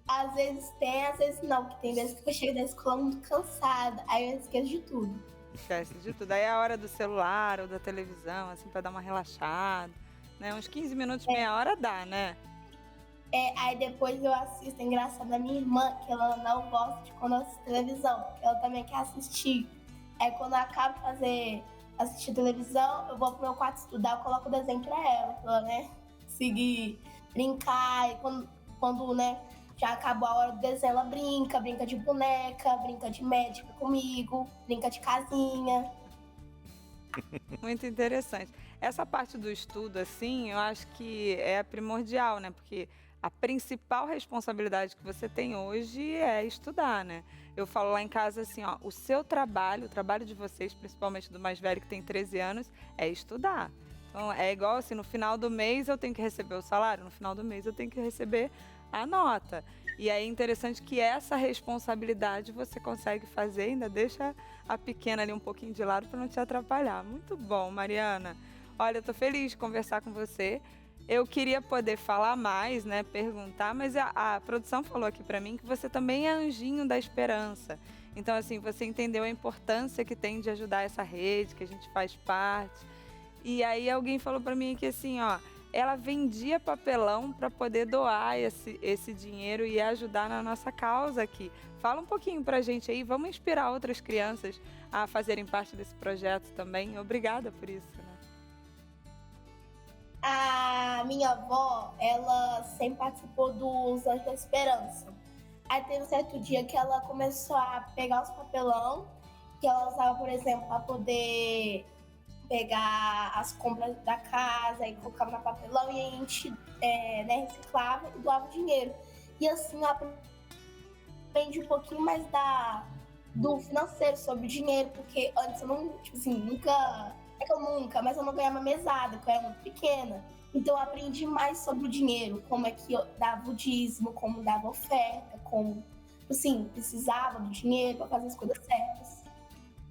Às vezes tem, às vezes não, porque tem vezes que eu chego da escola muito cansada, aí eu esqueço de tudo. Esquece de tudo. Aí é a hora do celular ou da televisão, assim, pra dar uma relaxada, né? Uns 15 minutos, meia hora dá, né? Aí depois eu assisto, é engraçado, a minha irmã, que ela não gosta de quando eu assisto televisão, ela também quer assistir. Aí quando eu acabo de assistir televisão, eu vou pro meu quarto estudar, eu coloco o desenho pra ela, né, seguir, brincar, e quando né, já acabou a hora do desenho, ela brinca de boneca, brinca de médica comigo, brinca de casinha. Muito interessante. Essa parte do estudo, assim, eu acho que é primordial, né? Porque a principal responsabilidade que você tem hoje é estudar, né? Eu falo lá em casa assim, ó, o seu trabalho, o trabalho de vocês, principalmente do mais velho que tem 13 anos, é estudar. Então, é igual assim, no final do mês eu tenho que receber o salário, no final do mês eu tenho que receber a nota. E aí é interessante que essa responsabilidade você consegue fazer, ainda deixa a pequena ali um pouquinho de lado para não te atrapalhar. Muito bom, Mariana. Olha, eu tô feliz de conversar com você. Eu queria poder falar mais, né, perguntar, mas a produção falou aqui para mim que você também é anjinho da esperança. Então, assim, você entendeu a importância que tem de ajudar essa rede, que a gente faz parte. E aí alguém falou para mim que assim, ó, ela vendia papelão para poder doar esse dinheiro e ajudar na nossa causa aqui. Fala um pouquinho pra gente aí, vamos inspirar outras crianças a fazerem parte desse projeto também. Obrigada por isso, né? A minha avó, ela sempre participou dos Anjos da Esperança. Aí teve um certo dia que ela começou a pegar os papelão que ela usava, por exemplo, para poder pegar as compras da casa e colocava na papelão e a gente né, reciclava e doava o dinheiro. E assim eu aprendi um pouquinho mais do financeiro, sobre o dinheiro, porque antes eu não, tipo assim, mas eu não ganhava mesada, porque eu era muito pequena. Então eu aprendi mais sobre o dinheiro, como é que eu dava o dízimo, como dava oferta, como, assim, precisava do dinheiro para fazer as coisas certas.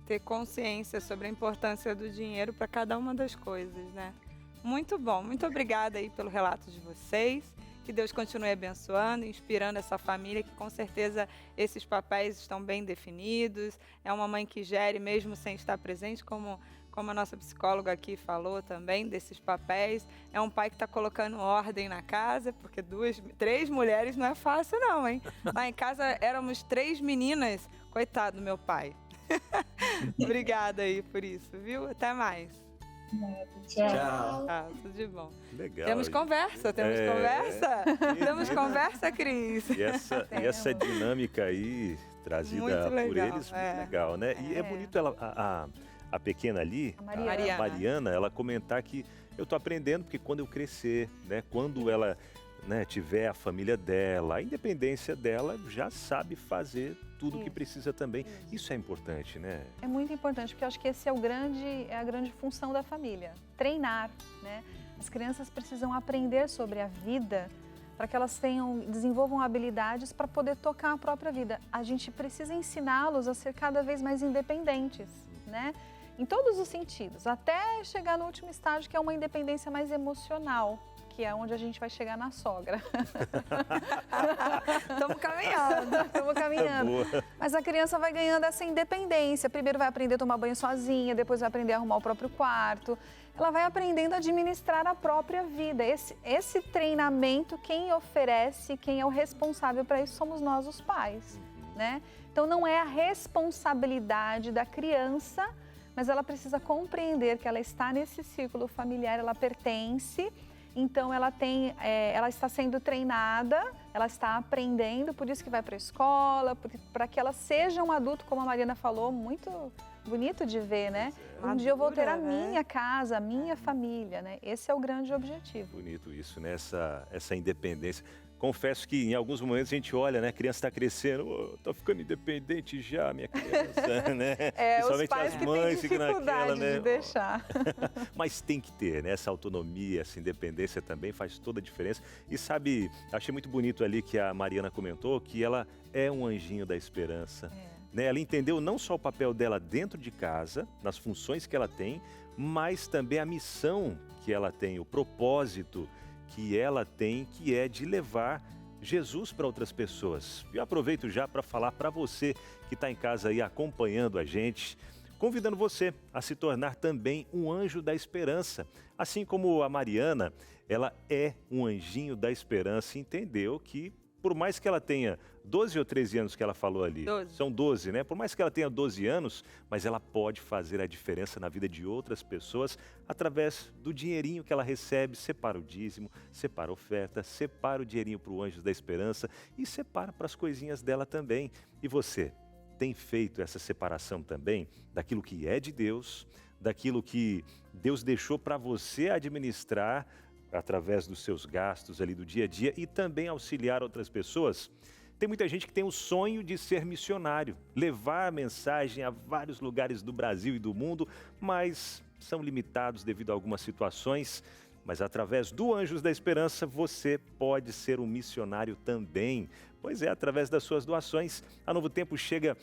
Ter consciência sobre a importância do dinheiro para cada uma das coisas, né? Muito bom. Muito obrigada aí pelo relato de vocês. Que Deus continue abençoando, inspirando essa família, que com certeza esses papéis estão bem definidos. É uma mãe que gere mesmo sem estar presente, como a nossa psicóloga aqui falou também, desses papéis. É um pai que está colocando ordem na casa, porque 3 mulheres não é fácil não, hein? Lá em casa éramos 3 meninas. Coitado do meu pai. Obrigada aí por isso, viu? Até mais. Tchau. Tudo de bom. Legal. Temos conversa? Temos conversa, Cris? E essa dinâmica aí, trazida por eles, muito legal, né? E é bonito a pequena ali, a Mariana, ela comentar que eu tô aprendendo, porque quando eu crescer, né? Quando ela tiver a família dela, a independência dela, já sabe fazer tudo o que precisa também. Isso é importante, né? É muito importante, porque eu acho que esse é a grande função da família. Treinar, né? As crianças precisam aprender sobre a vida para que elas desenvolvam habilidades para poder tocar a própria vida. A gente precisa ensiná-los a ser cada vez mais independentes, né? Em todos os sentidos, até chegar no último estágio, que é uma independência mais emocional, que é onde a gente vai chegar na sogra. Estamos caminhando. Mas a criança vai ganhando essa independência. Primeiro vai aprender a tomar banho sozinha, depois vai aprender a arrumar o próprio quarto. Ela vai aprendendo a administrar a própria vida. Esse treinamento, quem oferece, quem é o responsável para isso, somos nós, os pais, né? Então não é a responsabilidade da criança, mas ela precisa compreender que ela está nesse círculo familiar, ela pertence. Então, ela está sendo treinada, ela está aprendendo, por isso que vai para a escola, para que ela seja um adulto, como a Mariana falou, muito bonito de ver, né? Um dia eu vou ter a minha casa, a minha família, né? Esse é o grande objetivo. Bonito isso, né? Essa independência. Confesso que em alguns momentos a gente olha, né? A criança está crescendo, tá ficando independente já, minha criança, né? Principalmente os pais as mães ficam naquela, né? De deixar. Mas tem que ter, né? Essa autonomia, essa independência também faz toda a diferença. E sabe, achei muito bonito ali que a Mariana comentou que ela é um anjinho da esperança. Né? Ela entendeu não só o papel dela dentro de casa, nas funções que ela tem, mas também a missão que ela tem, o propósito que ela tem, que é de levar Jesus para outras pessoas. Eu aproveito já para falar para você que está em casa aí acompanhando a gente, convidando você a se tornar também um anjo da esperança. Assim como a Mariana, ela é um anjinho da esperança e entendeu que, por mais que ela tenha 12 ou 13 anos que ela falou ali, são 12, né? Por mais que ela tenha 12 anos, mas ela pode fazer a diferença na vida de outras pessoas através do dinheirinho que ela recebe, separa o dízimo, separa a oferta, separa o dinheirinho para o Anjos da Esperança e separa para as coisinhas dela também. E você tem feito essa separação também daquilo que é de Deus, daquilo que Deus deixou para você administrar através dos seus gastos ali do dia a dia e também auxiliar outras pessoas? Tem muita gente que tem o sonho de ser missionário, levar a mensagem a vários lugares do Brasil e do mundo, mas são limitados devido a algumas situações. Mas através do Anjos da Esperança, você pode ser um missionário também. Pois é, através das suas doações, a Novo Tempo chega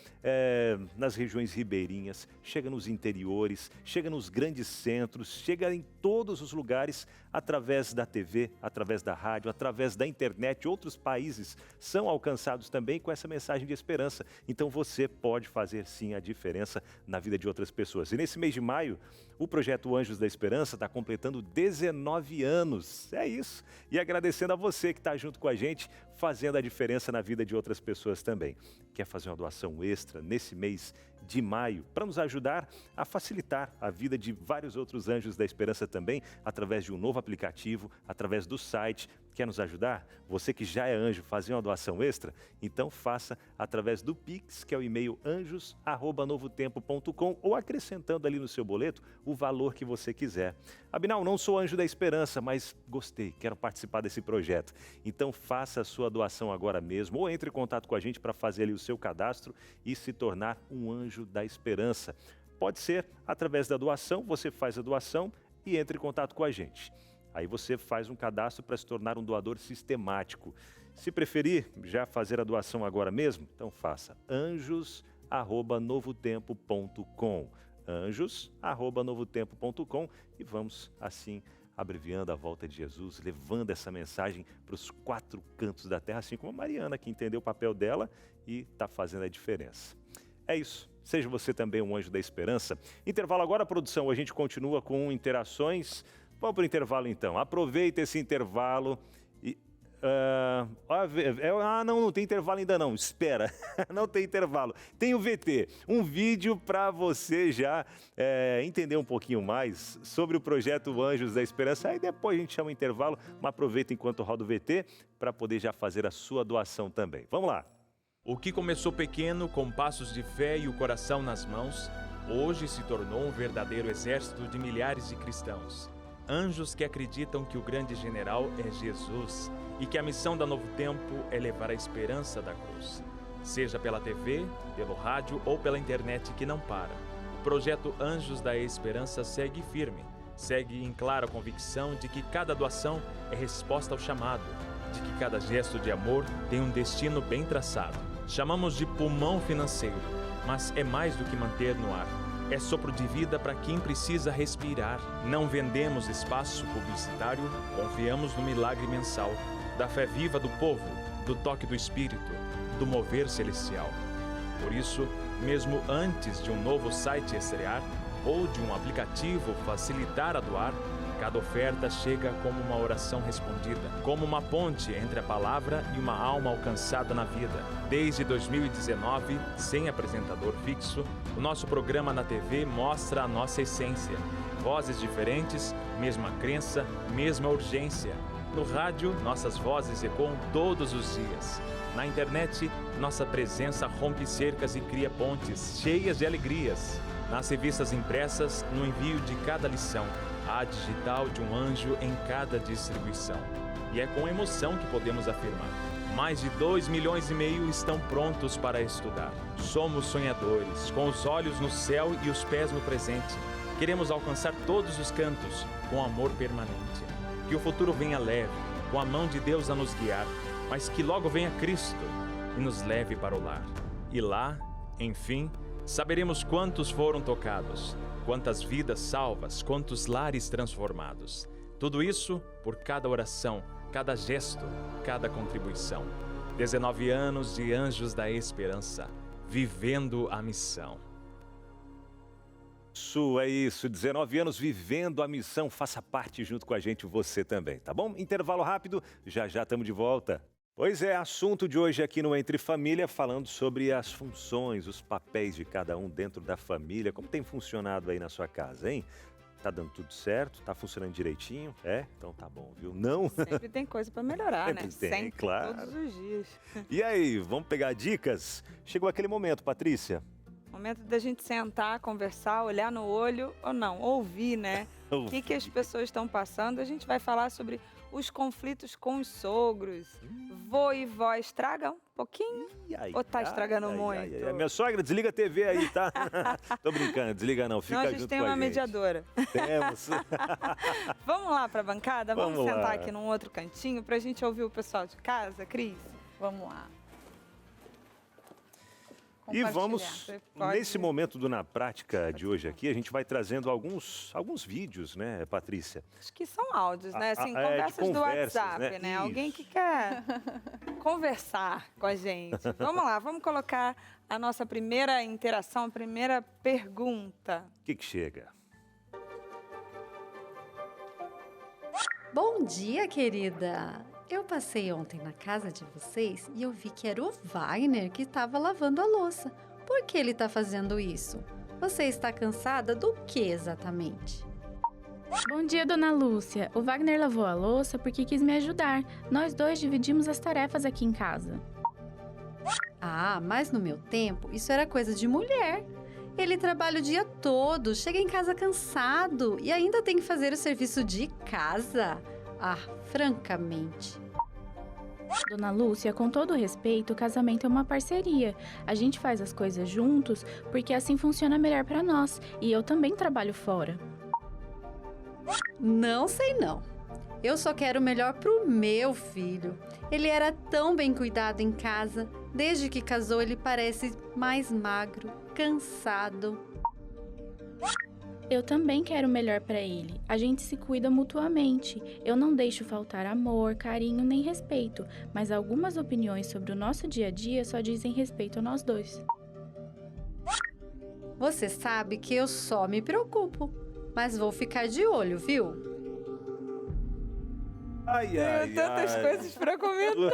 nas regiões ribeirinhas, chega nos interiores, chega nos grandes centros, chega em todos os lugares, através da TV, através da rádio, através da internet. Outros países são alcançados também com essa mensagem de esperança. Então você pode fazer sim a diferença na vida de outras pessoas. E nesse mês de maio, o projeto Anjos da Esperança está completando 19 anos. É isso. E agradecendo a você que está junto com a gente, fazendo a diferença na vida de outras pessoas também. Quer fazer uma doação extra nesse mês de maio para nos ajudar a facilitar a vida de vários outros Anjos da Esperança também, através de um novo aplicativo, através do site? Quer nos ajudar? Você que já é anjo, fazer uma doação extra? Então faça através do Pix, que é o e-mail anjos@novotempo.com, ou acrescentando ali no seu boleto o valor que você quiser. Abinal, não sou anjo da esperança, mas gostei, quero participar desse projeto. Então faça a sua doação agora mesmo, ou entre em contato com a gente para fazer ali o seu cadastro e se tornar um anjo da esperança. Pode ser através da doação, você faz a doação e entre em contato com a gente. Aí você faz um cadastro para se tornar um doador sistemático. Se preferir já fazer a doação agora mesmo, então faça anjos@novotempo.com, anjos@novotempo.com, e vamos assim abreviando a volta de Jesus, levando essa mensagem para os 4 cantos da terra, assim como a Mariana, que entendeu o papel dela e está fazendo a diferença. É isso. Seja você também um anjo da esperança. Intervalo agora, produção. A gente continua com interações. Vamos para o intervalo, então. Aproveita esse intervalo e... não tem intervalo ainda não. Espera, não tem intervalo. Tem o VT, um vídeo para você já entender um pouquinho mais sobre o projeto Anjos da Esperança. Aí depois a gente chama o intervalo, mas aproveita enquanto roda o VT para poder já fazer a sua doação também. Vamos lá. O que começou pequeno, com passos de fé e o coração nas mãos, hoje se tornou um verdadeiro exército de milhares de cristãos. Anjos que acreditam que o grande general é Jesus e que a missão da Novo Tempo é levar a esperança da cruz. Seja pela TV, pelo rádio ou pela internet que não para. O projeto Anjos da Esperança segue firme, segue em clara convicção de que cada doação é resposta ao chamado, de que cada gesto de amor tem um destino bem traçado. Chamamos de pulmão financeiro, mas é mais do que manter no ar. É sopro de vida para quem precisa respirar. Não vendemos espaço publicitário, confiamos no milagre mensal, da fé viva do povo, do toque do Espírito, do mover celestial. Por isso, mesmo antes de um novo site estrear ou de um aplicativo facilitar a doar, cada oferta chega como uma oração respondida, como uma ponte entre a palavra e uma alma alcançada na vida. Desde 2019, sem apresentador fixo, o nosso programa na TV mostra a nossa essência. Vozes diferentes, mesma crença, mesma urgência. No rádio, nossas vozes ecoam todos os dias. Na internet, nossa presença rompe cercas e cria pontes cheias de alegrias. Nas revistas impressas, no envio de cada lição, a digital de um anjo em cada distribuição. E é com emoção que podemos afirmar: mais de 2,5 milhões estão prontos para estudar. Somos sonhadores, com os olhos no céu e os pés no presente. Queremos alcançar todos os cantos, com amor permanente. Que o futuro venha leve, com a mão de Deus a nos guiar, mas que logo venha Cristo e nos leve para o lar. E lá, enfim, saberemos quantos foram tocados, quantas vidas salvas, quantos lares transformados. Tudo isso por cada oração, cada gesto, cada contribuição. 19 anos de Anjos da Esperança, vivendo a missão. Isso, é isso. 19 anos vivendo a missão. Faça parte junto com a gente, você também, tá bom? Intervalo rápido, já já estamos de volta. Pois é, assunto de hoje aqui no Entre Família, falando sobre as funções, os papéis de cada um dentro da família. Como tem funcionado aí na sua casa, hein? Tá dando tudo certo? Tá funcionando direitinho? É? Então tá bom, viu? Não? Sempre tem coisa para melhorar, né? Sempre, claro. Todos os dias. E aí, vamos pegar dicas? Chegou aquele momento, Patrícia. Momento da gente sentar, conversar, olhar no olho, ou não, ouvir, né? O que as pessoas estão passando. A gente vai falar sobre os conflitos com os sogros. Vô e vó estragam um pouquinho? Ou tá estragando muito? Minha sogra, desliga a TV aí, tá? Tô brincando, desliga não, fica junto com a gente. Nós temos uma mediadora. Temos. Vamos lá pra bancada? Vamos sentar aqui num outro cantinho pra gente ouvir o pessoal de casa, Cris? Vamos lá. E vamos, nesse momento do Na Prática de hoje aqui, a gente vai trazendo alguns vídeos, né, Patrícia? Acho que são áudios, né? Assim, conversas do WhatsApp, né? Alguém que quer conversar com a gente. Vamos lá, vamos colocar a nossa primeira interação, a primeira pergunta. O que chega? Bom dia, querida! Eu passei ontem na casa de vocês e eu vi que era o Wagner que estava lavando a louça. Por que ele está fazendo isso? Você está cansada do que exatamente? Bom dia, dona Lúcia. O Wagner lavou a louça porque quis me ajudar. Nós dois dividimos as tarefas aqui em casa. Ah, mas no meu tempo, isso era coisa de mulher. Ele trabalha o dia todo, chega em casa cansado e ainda tem que fazer o serviço de casa. Ah, francamente. Dona Lúcia, com todo respeito, o casamento é uma parceria. A gente faz as coisas juntos porque assim funciona melhor para nós. E eu também trabalho fora. Não sei não. Eu só quero o melhor pro meu filho. Ele era tão bem cuidado em casa. Desde que casou, ele parece mais magro, cansado. Eu também quero o melhor para ele. A gente se cuida mutuamente. Eu não deixo faltar amor, carinho nem respeito, mas algumas opiniões sobre o nosso dia a dia só dizem respeito a nós dois. Você sabe que eu só me preocupo, mas vou ficar de olho, viu? Ai, ai, Tenho tantas ai. coisas pra comentar.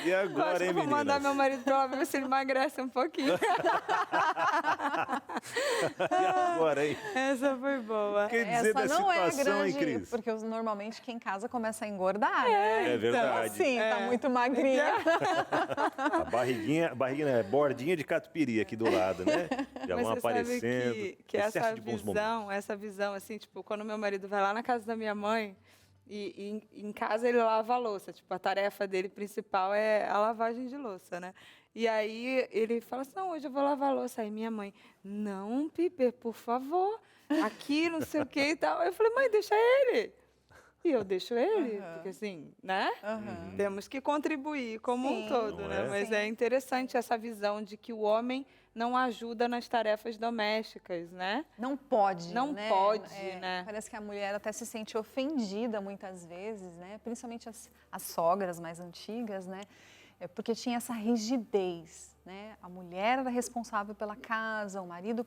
E Eu agora, acho que hein, eu vou mandar meninas? meu marido pra lá ver se ele emagrece um pouquinho. E agora, hein? Essa foi boa. Quer dizer da Essa não é situação, hein, grande, Cris? porque normalmente quem em casa começa a engordar, né? É verdade. Então, assim, tá É. muito magrinha. A barriguinha, é bordinha de catupiry aqui do lado, né? Já Mas vão você sabe aparecendo. que Excesso essa de bons momentos. visão, assim, tipo, quando meu marido vai lá na casa da minha mãe e em casa ele lava a louça, tipo, a tarefa dele principal é a lavagem de louça, né? E aí ele fala assim, não, hoje eu vou lavar a louça. Aí minha mãe, não, Piper, por favor, aqui, não sei o que e tal. Eu falei, mãe, deixa ele. E eu deixo ele, porque assim, né? Temos que contribuir como um Sim. todo, Não né? é? Mas Sim. é interessante essa visão de que o homem não ajuda nas tarefas domésticas, né? Não pode, Não né? pode, né? Parece que a mulher até se sente ofendida muitas vezes, né? Principalmente as sogras mais antigas, né? É porque tinha essa rigidez, né? A mulher era responsável pela casa, o marido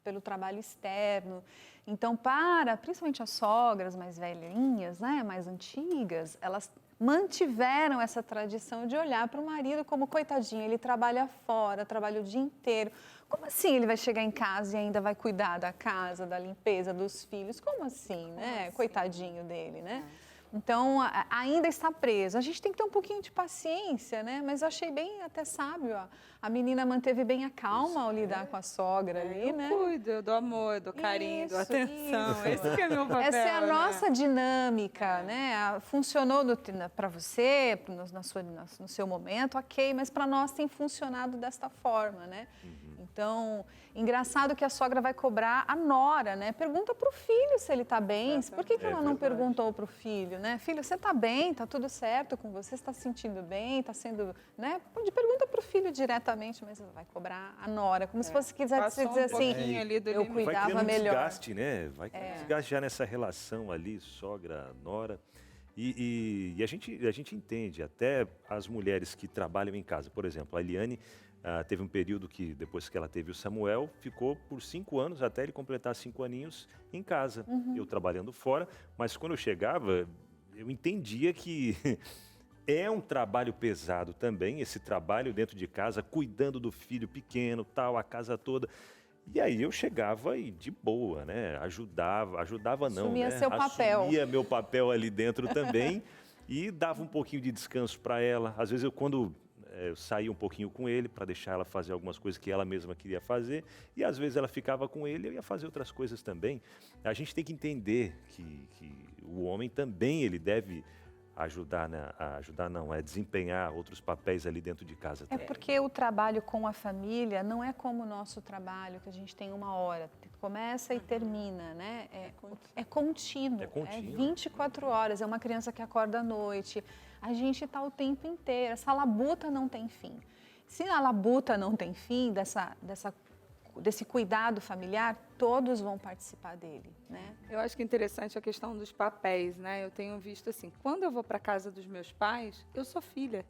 pelo trabalho externo. Então, principalmente as sogras mais velhinhas, né? Mais antigas, elas mantiveram essa tradição de olhar para o marido como coitadinho, ele trabalha fora, trabalha o dia inteiro. Como assim ele vai chegar em casa e ainda vai cuidar da casa, da limpeza dos filhos? Como assim, né? Coitadinho dele, né? Então, ainda está preso. A gente tem que ter um pouquinho de paciência, né? Mas eu achei bem até sábio. A menina manteve bem a calma ao lidar com a sogra ali, Eu né? cuido, eu dou amor, eu dou carinho, dou Isso, atenção. isso. Esse que é meu papel, Essa é a né? nossa dinâmica, né? Funcionou para você, no seu momento, ok, mas para nós tem funcionado desta forma, né? Então, engraçado que a sogra vai cobrar a nora, né? Pergunta para o filho se ele está bem. Por que ela não perguntou para o filho, né? Filho, você está bem? Está tudo certo com você? Você está se sentindo bem? Está sendo, né? Pergunta para o filho diretamente, mas vai cobrar a nora, como se fosse quisesse dizer assim, eu Vai cuidava criando um melhor. desgaste, né? Vai criando desgaste já nessa relação ali, sogra, nora. E a gente entende, até as mulheres que trabalham em casa. Por exemplo, a Eliane teve um período que, depois que ela teve o Samuel, ficou por 5 anos, até ele completar 5 aninhos, em casa. Eu trabalhando fora, mas quando eu chegava, eu entendia que é um trabalho pesado também, esse trabalho dentro de casa, cuidando do filho pequeno, tal, a casa toda. E aí eu chegava e de boa, né? Ajudava não, Assumia né? seu papel. Assumia meu papel ali dentro também e dava um pouquinho de descanso para ela. Às vezes quando eu saía um pouquinho com ele para deixar ela fazer algumas coisas que ela mesma queria fazer e às vezes ela ficava com ele e eu ia fazer outras coisas também. A gente tem que entender que o homem também ele deve desempenhar outros papéis ali dentro de casa. É porque o trabalho com a família não é como o nosso trabalho, que a gente tem uma hora, começa e termina, né? É contínuo, é 24 horas, é uma criança que acorda à noite, a gente está o tempo inteiro, essa labuta não tem fim. Se a labuta não tem fim, desse cuidado familiar, todos vão participar dele, né? Eu acho que é interessante a questão dos papéis, né? Eu tenho visto assim, quando eu vou para casa dos meus pais, eu sou filha.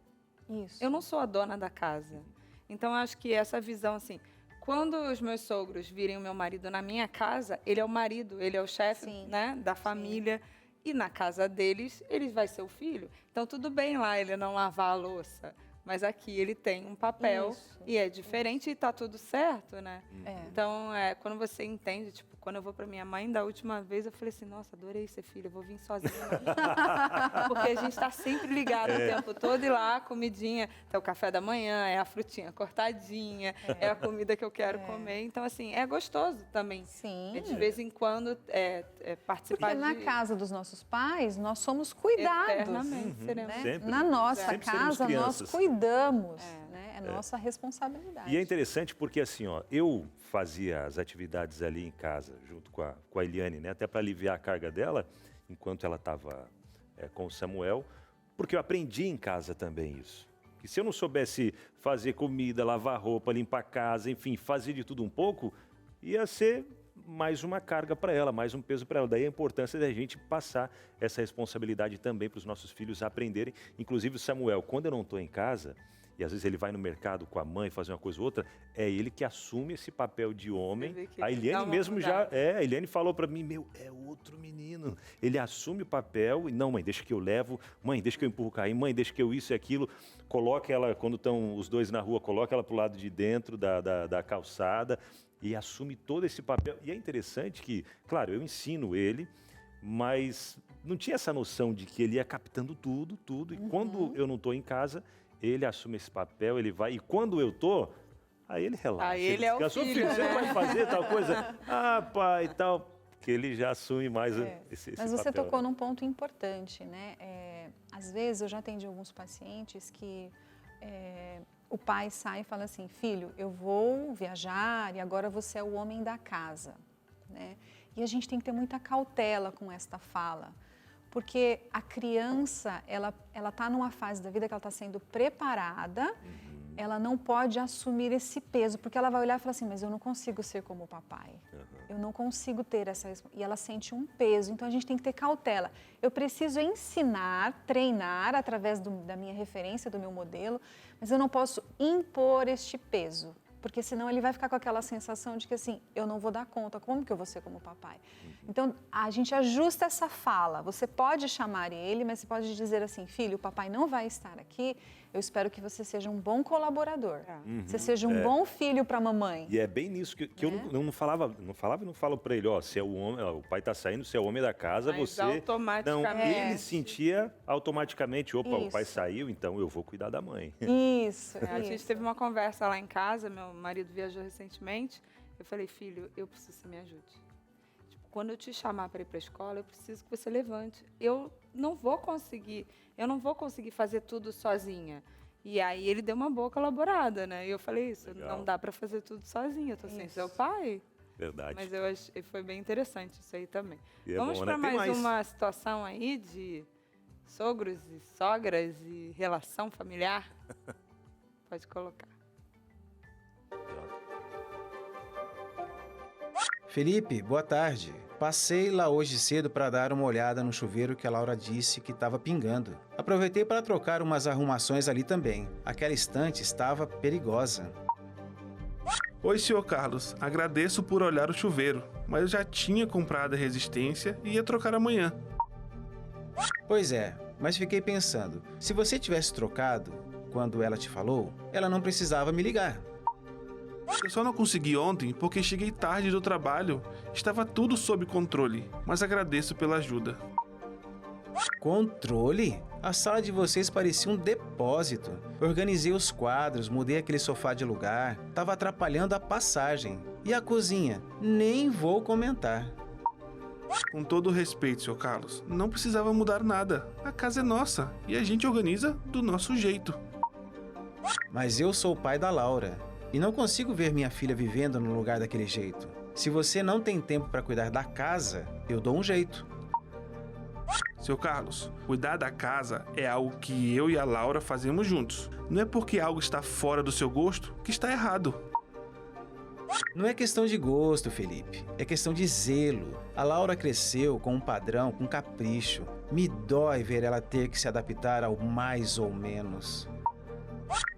Isso. Eu não sou a dona da casa. Então, eu acho que essa visão, assim, quando os meus sogros virem o meu marido na minha casa, ele é o marido, ele é o chefe, né, da família. E na casa deles, ele vai ser o filho. Então, tudo bem lá ele não lavar a louça. Mas aqui ele tem um papel e é diferente e tá tudo certo, né? Então, quando você entende, tipo, quando eu vou pra minha mãe, da última vez eu falei assim, nossa, adorei ser filha, eu vou vir sozinha. Porque a gente tá sempre ligado o tempo todo e lá, a comidinha, então o café da manhã, é a frutinha cortadinha, é a comida que eu quero comer. Então, assim, é gostoso também. Sim. De vez em quando participar Porque na casa dos nossos pais, nós somos cuidados. Eternamente seremos. Né? Sempre. Na nossa Sempre seremos casa, nós crianças. cuidamos. Né? É nossa responsabilidade. E é interessante porque assim, ó, eu fazia as atividades ali em casa, junto com a Eliane, né? Até para aliviar a carga dela, enquanto ela estava com o Samuel, porque eu aprendi em casa também isso. Que se eu não soubesse fazer comida, lavar roupa, limpar a casa, enfim, fazer de tudo um pouco, ia ser mais uma carga para ela, mais um peso para ela. Daí a importância da gente passar essa responsabilidade também para os nossos filhos aprenderem. Inclusive o Samuel, quando eu não estou em casa, e às vezes ele vai no mercado com a mãe fazer uma coisa ou outra, é ele que assume esse papel de homem. A Eliane mesmo a Eliane falou para mim, é outro menino. Ele assume o papel e não, mãe, deixa que eu levo, mãe, deixa que eu empurro o carrinho, mãe, deixa que eu isso e aquilo. Coloca ela, quando estão os dois na rua, coloca ela para o lado de dentro da calçada e assume todo esse papel. E é interessante que, claro, eu ensino ele, mas não tinha essa noção de que ele ia captando tudo. E quando eu não estou em casa, ele assume esse papel, ele vai. E quando eu tô, aí ele relaxa. Aí ele é o filho, você não vai fazer tal coisa? Ah, pai, tal. Que ele já assume mais esse Mas você papel, tocou num ponto importante, né? Às vezes eu já atendi alguns pacientes que o pai sai e fala assim, filho, eu vou viajar e agora você é o homem da casa, né? E a gente tem que ter muita cautela com esta fala. Porque a criança, ela está numa fase da vida que ela está sendo preparada, ela não pode assumir esse peso, porque ela vai olhar e falar assim, mas eu não consigo ser como o papai, eu não consigo ter essa... E ela sente um peso, então a gente tem que ter cautela. Eu preciso ensinar, treinar através da minha referência, do meu modelo, mas eu não posso impor este peso. Porque senão ele vai ficar com aquela sensação de que assim, eu não vou dar conta, como que eu vou ser como papai? Então, a gente ajusta essa fala, você pode chamar ele, mas você pode dizer assim, filho, o papai não vai estar aqui, eu espero que você seja um bom colaborador, você seja um bom filho para a mamãe. E é bem nisso que eu não falava e não falo para ele, se é o homem, o pai está saindo, se é o homem da casa, mas você... automaticamente. Não, ele sentia automaticamente, o pai saiu, então eu vou cuidar da mãe. Isso, A gente teve uma conversa lá em casa, meu marido viajou recentemente, eu falei, filho, eu preciso que você me ajude. Tipo, quando eu te chamar para ir para a escola, eu preciso que você levante. Eu não vou conseguir fazer tudo sozinha. E aí ele deu uma boa colaborada, né? E eu falei isso, Legal. Não dá para fazer tudo sozinha, eu tô sem seu pai. Verdade. Mas eu achei, foi bem interessante isso aí também. E Vamos bom, para né? mais uma situação aí de sogros e sogras e relação familiar. Pode colocar. Felipe, boa tarde. Passei lá hoje cedo para dar uma olhada no chuveiro que a Laura disse que estava pingando. Aproveitei para trocar umas arrumações ali também. Aquela estante estava perigosa. Oi, senhor Carlos. Agradeço por olhar o chuveiro, mas eu já tinha comprado a resistência e ia trocar amanhã. Pois é, mas fiquei pensando, se você tivesse trocado quando ela te falou, ela não precisava me ligar. Eu só não consegui ontem porque cheguei tarde do trabalho. Estava tudo sob controle, mas agradeço pela ajuda. Controle? A sala de vocês parecia um depósito. Organizei os quadros, mudei aquele sofá de lugar, estava atrapalhando a passagem. E a cozinha? Nem vou comentar. Com todo o respeito, senhor Carlos, não precisava mudar nada. A casa é nossa e a gente organiza do nosso jeito. Mas eu sou o pai da Laura e não consigo ver minha filha vivendo no lugar daquele jeito. Se você não tem tempo para cuidar da casa, eu dou um jeito. Seu Carlos, cuidar da casa é algo que eu e a Laura fazemos juntos. Não é porque algo está fora do seu gosto que está errado. Não é questão de gosto, Felipe. É questão de zelo. A Laura cresceu com um padrão, com capricho. Me dói ver ela ter que se adaptar ao mais ou menos.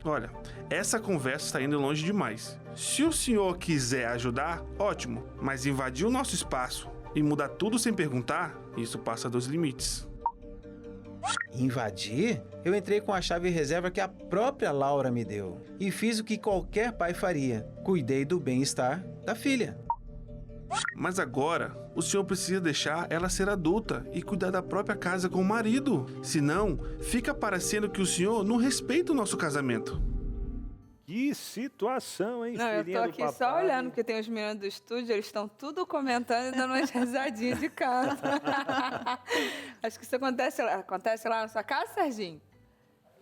Olha, essa conversa está indo longe demais. Se o senhor quiser ajudar, ótimo. Mas invadir o nosso espaço e mudar tudo sem perguntar, isso passa dos limites. Invadir? Eu entrei com a chave reserva que a própria Laura me deu. E fiz o que qualquer pai faria. Cuidei do bem-estar da filha. Mas agora, o senhor precisa deixar ela ser adulta e cuidar da própria casa com o marido. Senão, fica parecendo que o senhor não respeita o nosso casamento. Que situação, hein, Não, eu tô aqui só olhando, porque tem os meninos do estúdio, eles estão tudo comentando e dando umas risadinhas de canto. Acho que isso acontece lá na sua casa, Serginho?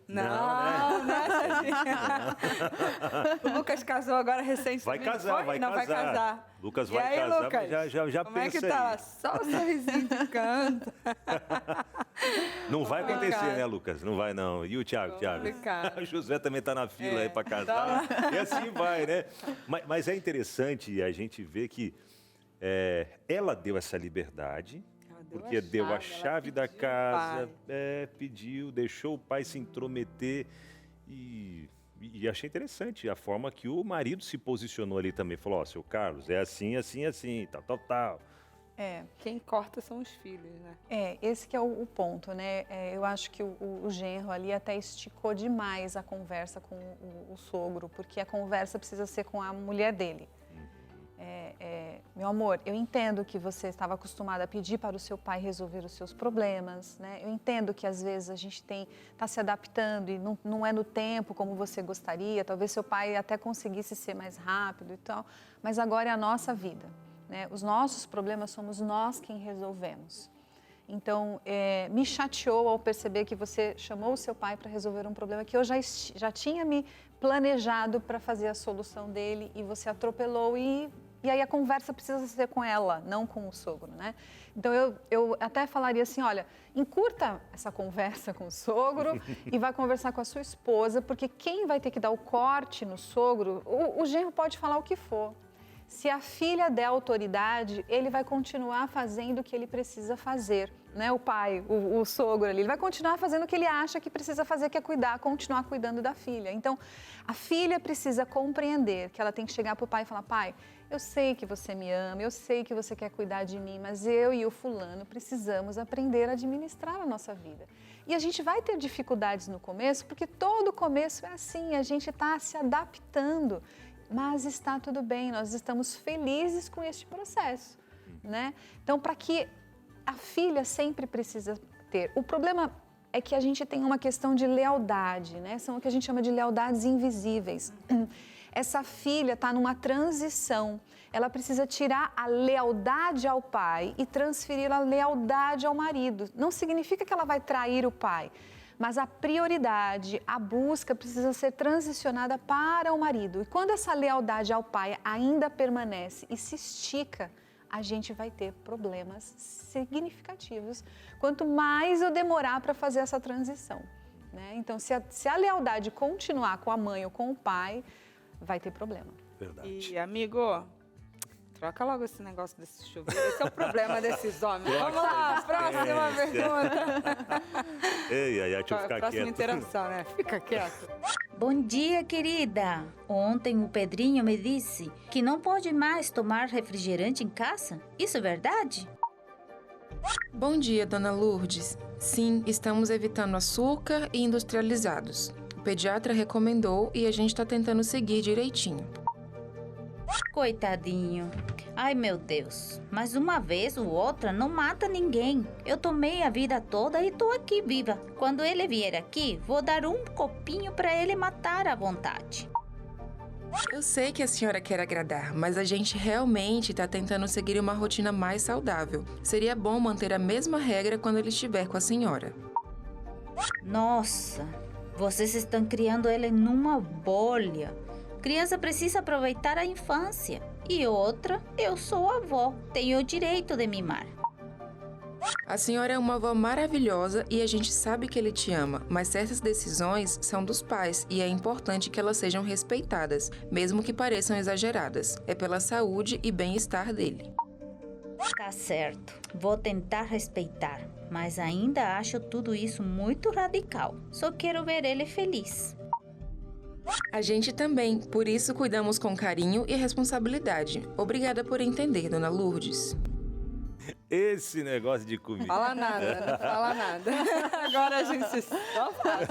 Não, né, Serginho? O Lucas casou agora recentemente. Vai casar. Lucas E vai aí, casar, Lucas, mas já como é que pensa tá? aí. Só o sorrisinho de canto. Não vai acontecer, Complicado. né, Lucas? Não vai, não. E o Thiago? Complicado. O José também tá na fila É, aí para casar. tá E assim vai, né? Mas é interessante a gente ver que ela deu essa liberdade, porque deu a chave da casa, pediu, deixou o pai se intrometer e achei interessante a forma que o marido se posicionou ali também. Falou, ó, seu Carlos, é assim, assim, assim, tal. Quem corta são os filhos, né? Esse que é o ponto, né? Eu acho que o genro ali até esticou demais a conversa com o sogro, porque a conversa precisa ser com a mulher dele. Meu amor, eu entendo que você estava acostumada a pedir para o seu pai resolver os seus problemas, né? Eu entendo que às vezes a gente está se adaptando e não é no tempo como você gostaria, talvez seu pai até conseguisse ser mais rápido e tal, mas agora é a nossa vida, né? Os nossos problemas somos nós quem resolvemos. Então, me chateou ao perceber que você chamou o seu pai para resolver um problema que eu já tinha me planejado para fazer a solução dele e você atropelou e aí a conversa precisa ser com ela, não com o sogro, né? Então, eu até falaria assim, olha, encurta essa conversa com o sogro e vai conversar com a sua esposa, porque quem vai ter que dar o corte no sogro, o genro pode falar o que for. Se a filha der autoridade, ele vai continuar fazendo o que ele precisa fazer, né? O pai, o sogro ali, ele vai continuar fazendo o que ele acha que precisa fazer, que é continuar cuidando da filha. Então, a filha precisa compreender que ela tem que chegar para o pai e falar, pai, eu sei que você me ama, eu sei que você quer cuidar de mim, mas eu e o fulano precisamos aprender a administrar a nossa vida. E a gente vai ter dificuldades no começo, porque todo começo é assim, a gente está se adaptando. Mas está tudo bem, nós estamos felizes com este processo, né? Então, para que a filha sempre precisa ter. O problema é que a gente tem uma questão de lealdade, né? São o que a gente chama de lealdades invisíveis. Essa filha está numa transição, ela precisa tirar a lealdade ao pai e transferir a lealdade ao marido. Não significa que ela vai trair o pai, mas a prioridade, a busca precisa ser transicionada para o marido. E quando essa lealdade ao pai ainda permanece e se estica, a gente vai ter problemas significativos. Quanto mais eu demorar para fazer essa transição, né? Então, se a lealdade continuar com a mãe ou com o pai, vai ter problema. Verdade. E, amigo, troca logo esse negócio desse chuveiro. Esse é o problema desses homens. Vamos lá, próxima pergunta. Ei, deixa eu ficar Próxima quieto. interação, né? Fica quieto. Bom dia, querida. Ontem o Pedrinho me disse que não pode mais tomar refrigerante em casa. Isso é verdade? Bom dia, dona Lourdes. Sim, estamos evitando açúcar e industrializados. O pediatra recomendou e a gente está tentando seguir direitinho. Coitadinho. Ai, meu Deus. Mas uma vez ou outra não mata ninguém. Eu tomei a vida toda e tô aqui viva. Quando ele vier aqui, vou dar um copinho para ele matar à vontade. Eu sei que a senhora quer agradar, mas a gente realmente está tentando seguir uma rotina mais saudável. Seria bom manter a mesma regra quando ele estiver com a senhora. Nossa, vocês estão criando ele numa bolha. Criança precisa aproveitar a infância. E outra, eu sou avó, tenho o direito de mimar. A senhora é uma avó maravilhosa e a gente sabe que ele te ama, mas certas decisões são dos pais e é importante que elas sejam respeitadas, mesmo que pareçam exageradas. É pela saúde e bem-estar dele. Tá certo, vou tentar respeitar, mas ainda acho tudo isso muito radical. Só quero ver ele feliz. A gente também, por isso cuidamos com carinho e responsabilidade. Obrigada por entender, dona Lourdes. Esse negócio de comida. Fala nada, não fala nada. Agora a gente só faz.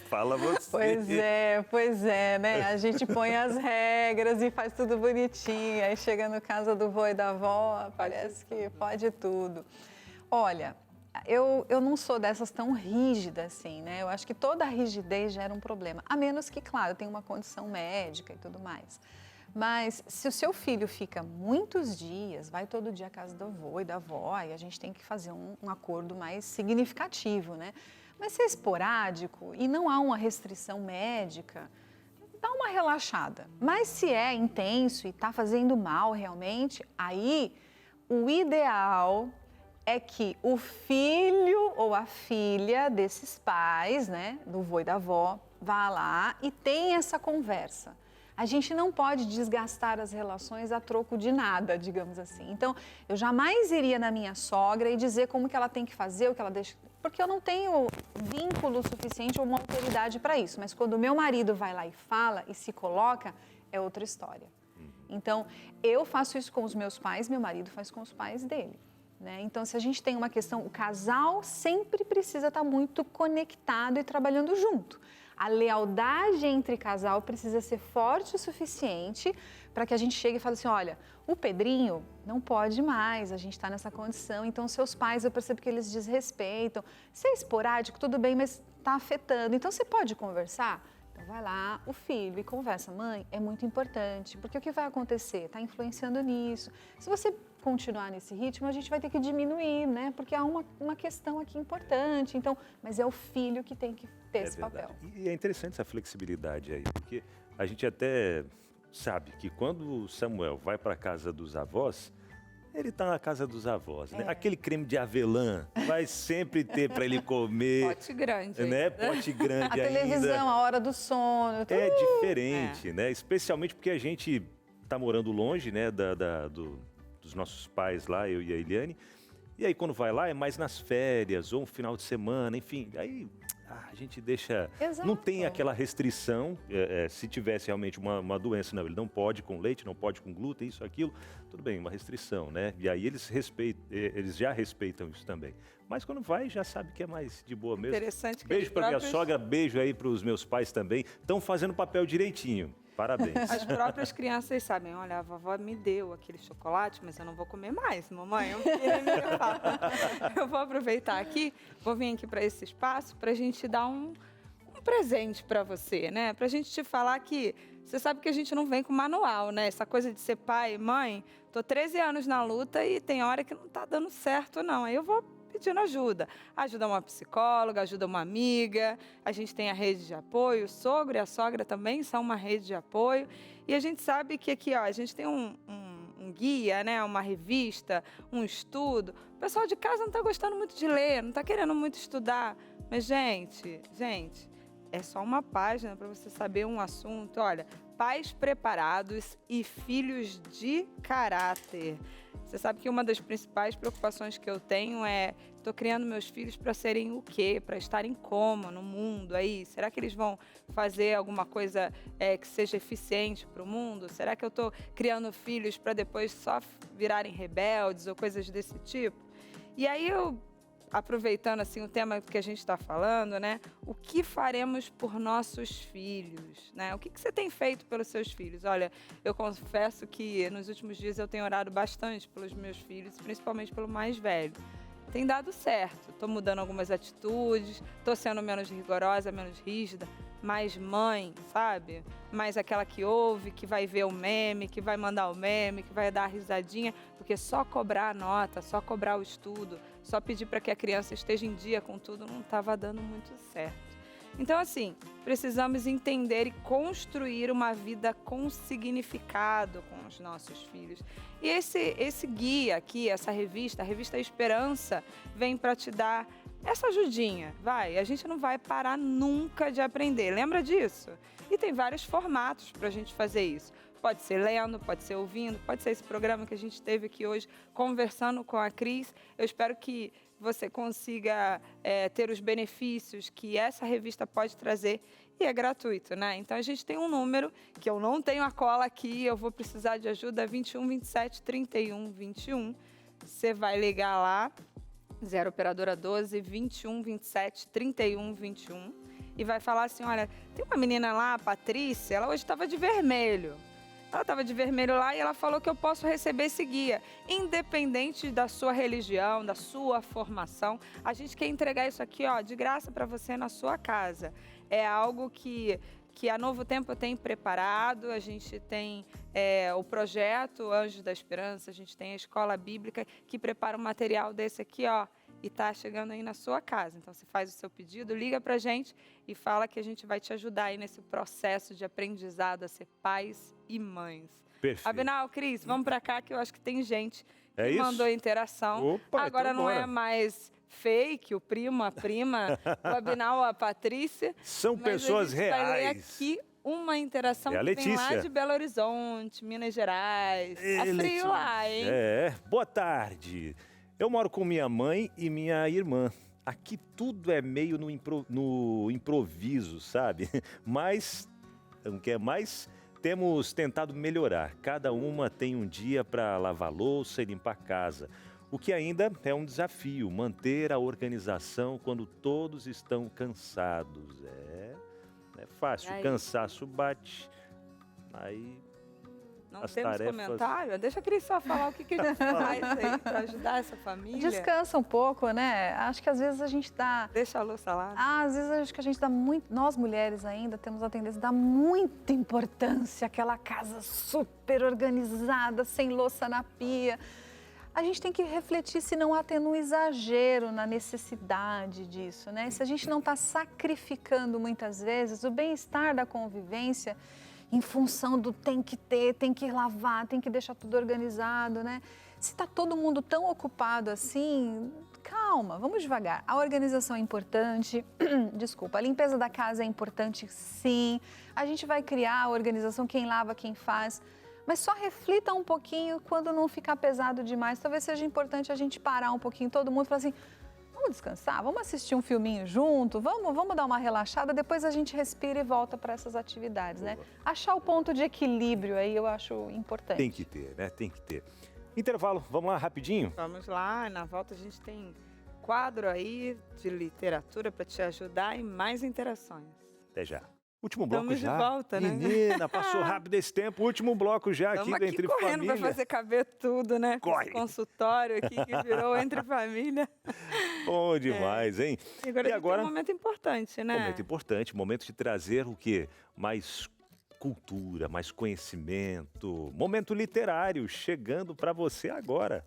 Fala você. Pois é, né? A gente põe as regras e faz tudo bonitinho. Aí chega no casa do vô e da avó, parece que pode tudo. Olha, eu não sou dessas tão rígidas assim, né? Eu acho que toda rigidez gera um problema. A menos que, claro, tem uma condição médica e tudo mais. Mas se o seu filho fica muitos dias, vai todo dia à casa do avô e da avó, aí a gente tem que fazer um acordo mais significativo, né? Mas se é esporádico e não há uma restrição médica, dá uma relaxada. Mas se é intenso e está fazendo mal realmente, aí o ideal é que o filho ou a filha desses pais, né, do vô e da avó, vá lá e tenha essa conversa. A gente não pode desgastar as relações a troco de nada, digamos assim. Então, eu jamais iria na minha sogra e dizer como que ela tem que fazer, o que ela deixa... Porque eu não tenho vínculo suficiente ou uma autoridade para isso. Mas quando o meu marido vai lá e fala e se coloca, é outra história. Então, eu faço isso com os meus pais, meu marido faz com os pais dele. Né? Então, se a gente tem uma questão, o casal sempre precisa estar muito conectado e trabalhando junto. A lealdade entre casal precisa ser forte o suficiente para que a gente chegue e fale assim, olha, o Pedrinho não pode mais, a gente está nessa condição, então seus pais, eu percebo que eles desrespeitam. Se é esporádico, tudo bem, mas está afetando, então você pode conversar? Então vai lá, o filho, e conversa. Mãe, é muito importante, porque o que vai acontecer? Está influenciando nisso. Se você continuar nesse ritmo, a gente vai ter que diminuir, né? Porque há uma questão aqui importante. Então, mas é o filho que tem que ter esse papel. E é interessante essa flexibilidade aí, porque a gente até sabe que quando o Samuel vai para a casa dos avós, ele está na casa dos avós, né? Aquele creme de avelã vai sempre ter para ele comer. Pote grande. Né? Pote grande ainda. A televisão, a hora do sono. Tudo. É diferente, né? Especialmente porque a gente está morando longe, né, dos nossos pais lá, eu e a Eliane. E aí quando vai lá é mais nas férias ou um final de semana, enfim. Aí a gente deixa... Exato. Não tem aquela restrição, se tivesse realmente uma doença, não, ele não pode com leite, não pode com glúten, isso, aquilo, tudo bem, uma restrição, né? E aí eles já respeitam isso também. Mas quando vai, já sabe que é mais de boa mesmo. Interessante que beijo para minha sogra, beijo aí para os meus pais também. Estão fazendo o papel direitinho. Parabéns. As próprias crianças sabem, olha, a vovó me deu aquele chocolate, mas eu não vou comer mais, mamãe. Eu vou aproveitar aqui, vou vir aqui para esse espaço para a gente dar um presente para você, né? Para a gente te falar que você sabe que a gente não vem com manual, né? Essa coisa de ser pai e mãe, tô 13 anos na luta e tem hora que não tá dando certo, não. Aí eu vou pedindo ajuda. Ajuda uma psicóloga, ajuda uma amiga. A gente tem a rede de apoio. O sogro e a sogra também são uma rede de apoio. E a gente sabe que aqui, ó, a gente tem um guia, né? Uma revista, um estudo. O pessoal de casa não está gostando muito de ler, não está querendo muito estudar. Mas, gente, é só uma página para você saber um assunto. Olha, pais preparados e filhos de caráter. Você sabe que uma das principais preocupações que eu tenho é, estou criando meus filhos para serem o quê? Para estarem como no mundo aí? Será que eles vão fazer alguma coisa que seja eficiente para o mundo? Será que eu estou criando filhos para depois só virarem rebeldes ou coisas desse tipo? E aí eu, aproveitando assim o tema que a gente está falando, né? O que faremos por nossos filhos, né? O que você tem feito pelos seus filhos? Olha, eu confesso que nos últimos dias eu tenho orado bastante pelos meus filhos, principalmente pelo mais velho. Tem dado certo, estou mudando algumas atitudes, estou sendo menos rigorosa, menos rígida, mais mãe, sabe? Mais aquela que ouve, que vai ver o meme, que vai mandar o meme, que vai dar a risadinha, porque só cobrar a nota, só cobrar o estudo, só pedir para que a criança esteja em dia com tudo não estava dando muito certo. Então, assim, precisamos entender e construir uma vida com significado com os nossos filhos. E esse guia aqui, essa revista, a revista Esperança, vem para te dar essa ajudinha. A gente não vai parar nunca de aprender, lembra disso? E tem vários formatos para a gente fazer isso. Pode ser lendo, pode ser ouvindo, pode ser esse programa que a gente teve aqui hoje, conversando com a Cris. Eu espero que você consiga ter os benefícios que essa revista pode trazer e é gratuito, né? Então, a gente tem um número que eu não tenho a cola aqui, eu vou precisar de ajuda, 21 27 31 21. Você vai ligar lá, 0 operadora 12 21 27 31 21 e vai falar assim, olha, tem uma menina lá, a Patrícia, ela hoje estava de vermelho. Ela estava de vermelho lá e ela falou que eu posso receber esse guia. Independente da sua religião, da sua formação, a gente quer entregar isso aqui, ó, de graça para você na sua casa. É algo que a Novo Tempo tem preparado, a gente tem o projeto Anjos da Esperança, a gente tem a Escola Bíblica que prepara um material desse aqui, ó, e está chegando aí na sua casa. Então, você faz o seu pedido, liga para a gente e fala que a gente vai te ajudar aí nesse processo de aprendizado a ser pais e mães. Perfeito. Abinal, Cris, vamos para cá que eu acho que tem gente que É isso? mandou interação. Opa, Agora então não bora. é mais fake, o primo, a prima, o Abinal, a Patrícia. São mas pessoas a gente vai ler reais. aqui uma interação É a que vem lá Letícia. de Belo Horizonte, Minas Gerais. Tá frio Letícia. lá, hein? Boa tarde. Eu moro com minha mãe e minha irmã. Aqui tudo é meio no improviso, sabe? Mas, o que é mais, temos tentado melhorar. Cada uma tem um dia para lavar louça e limpar a casa. O que ainda é um desafio, manter a organização quando todos estão cansados. Não é fácil, E aí? cansaço bate, aí Não as temos tarefas... comentário? Deixa a Cris só falar o que a gente faz aí para ajudar essa família. Descansa um pouco, né? Acho que às vezes a gente dá... Deixa a louça lá. Às vezes acho que a gente dá muito... Nós mulheres ainda temos a tendência de dar muita importância àquela casa super organizada, sem louça na pia. A gente tem que refletir se não há tendo um exagero na necessidade disso, né? Se a gente não está sacrificando muitas vezes o bem-estar da convivência em função do tem que ter, tem que lavar, tem que deixar tudo organizado, né? Se está todo mundo tão ocupado assim, calma, vamos devagar. A organização é importante, desculpa, a limpeza da casa é importante, sim. A gente vai criar a organização, quem lava, quem faz. Mas só reflita um pouquinho quando não ficar pesado demais. Talvez seja importante a gente parar um pouquinho, todo mundo falar assim, vamos descansar, vamos assistir um filminho junto, vamos dar uma relaxada, depois a gente respira e volta para essas atividades, né? Achar o ponto de equilíbrio aí eu acho importante. Tem que ter, né? Tem que ter. Intervalo, vamos lá, rapidinho? Vamos lá, na volta a gente tem quadro aí de literatura para te ajudar e mais interações. Até já. Último bloco Estamos já. de volta, né? Menina, passou rápido esse tempo. Último bloco já aqui Estamos do aqui Entre correndo Família. para fazer caber tudo, né? Corre. Esse consultório aqui que virou Entre Família. Bom demais, hein? E agora tem um momento importante, né? Momento importante, momento de trazer o quê? Mais cultura, mais conhecimento. Momento literário chegando para você agora.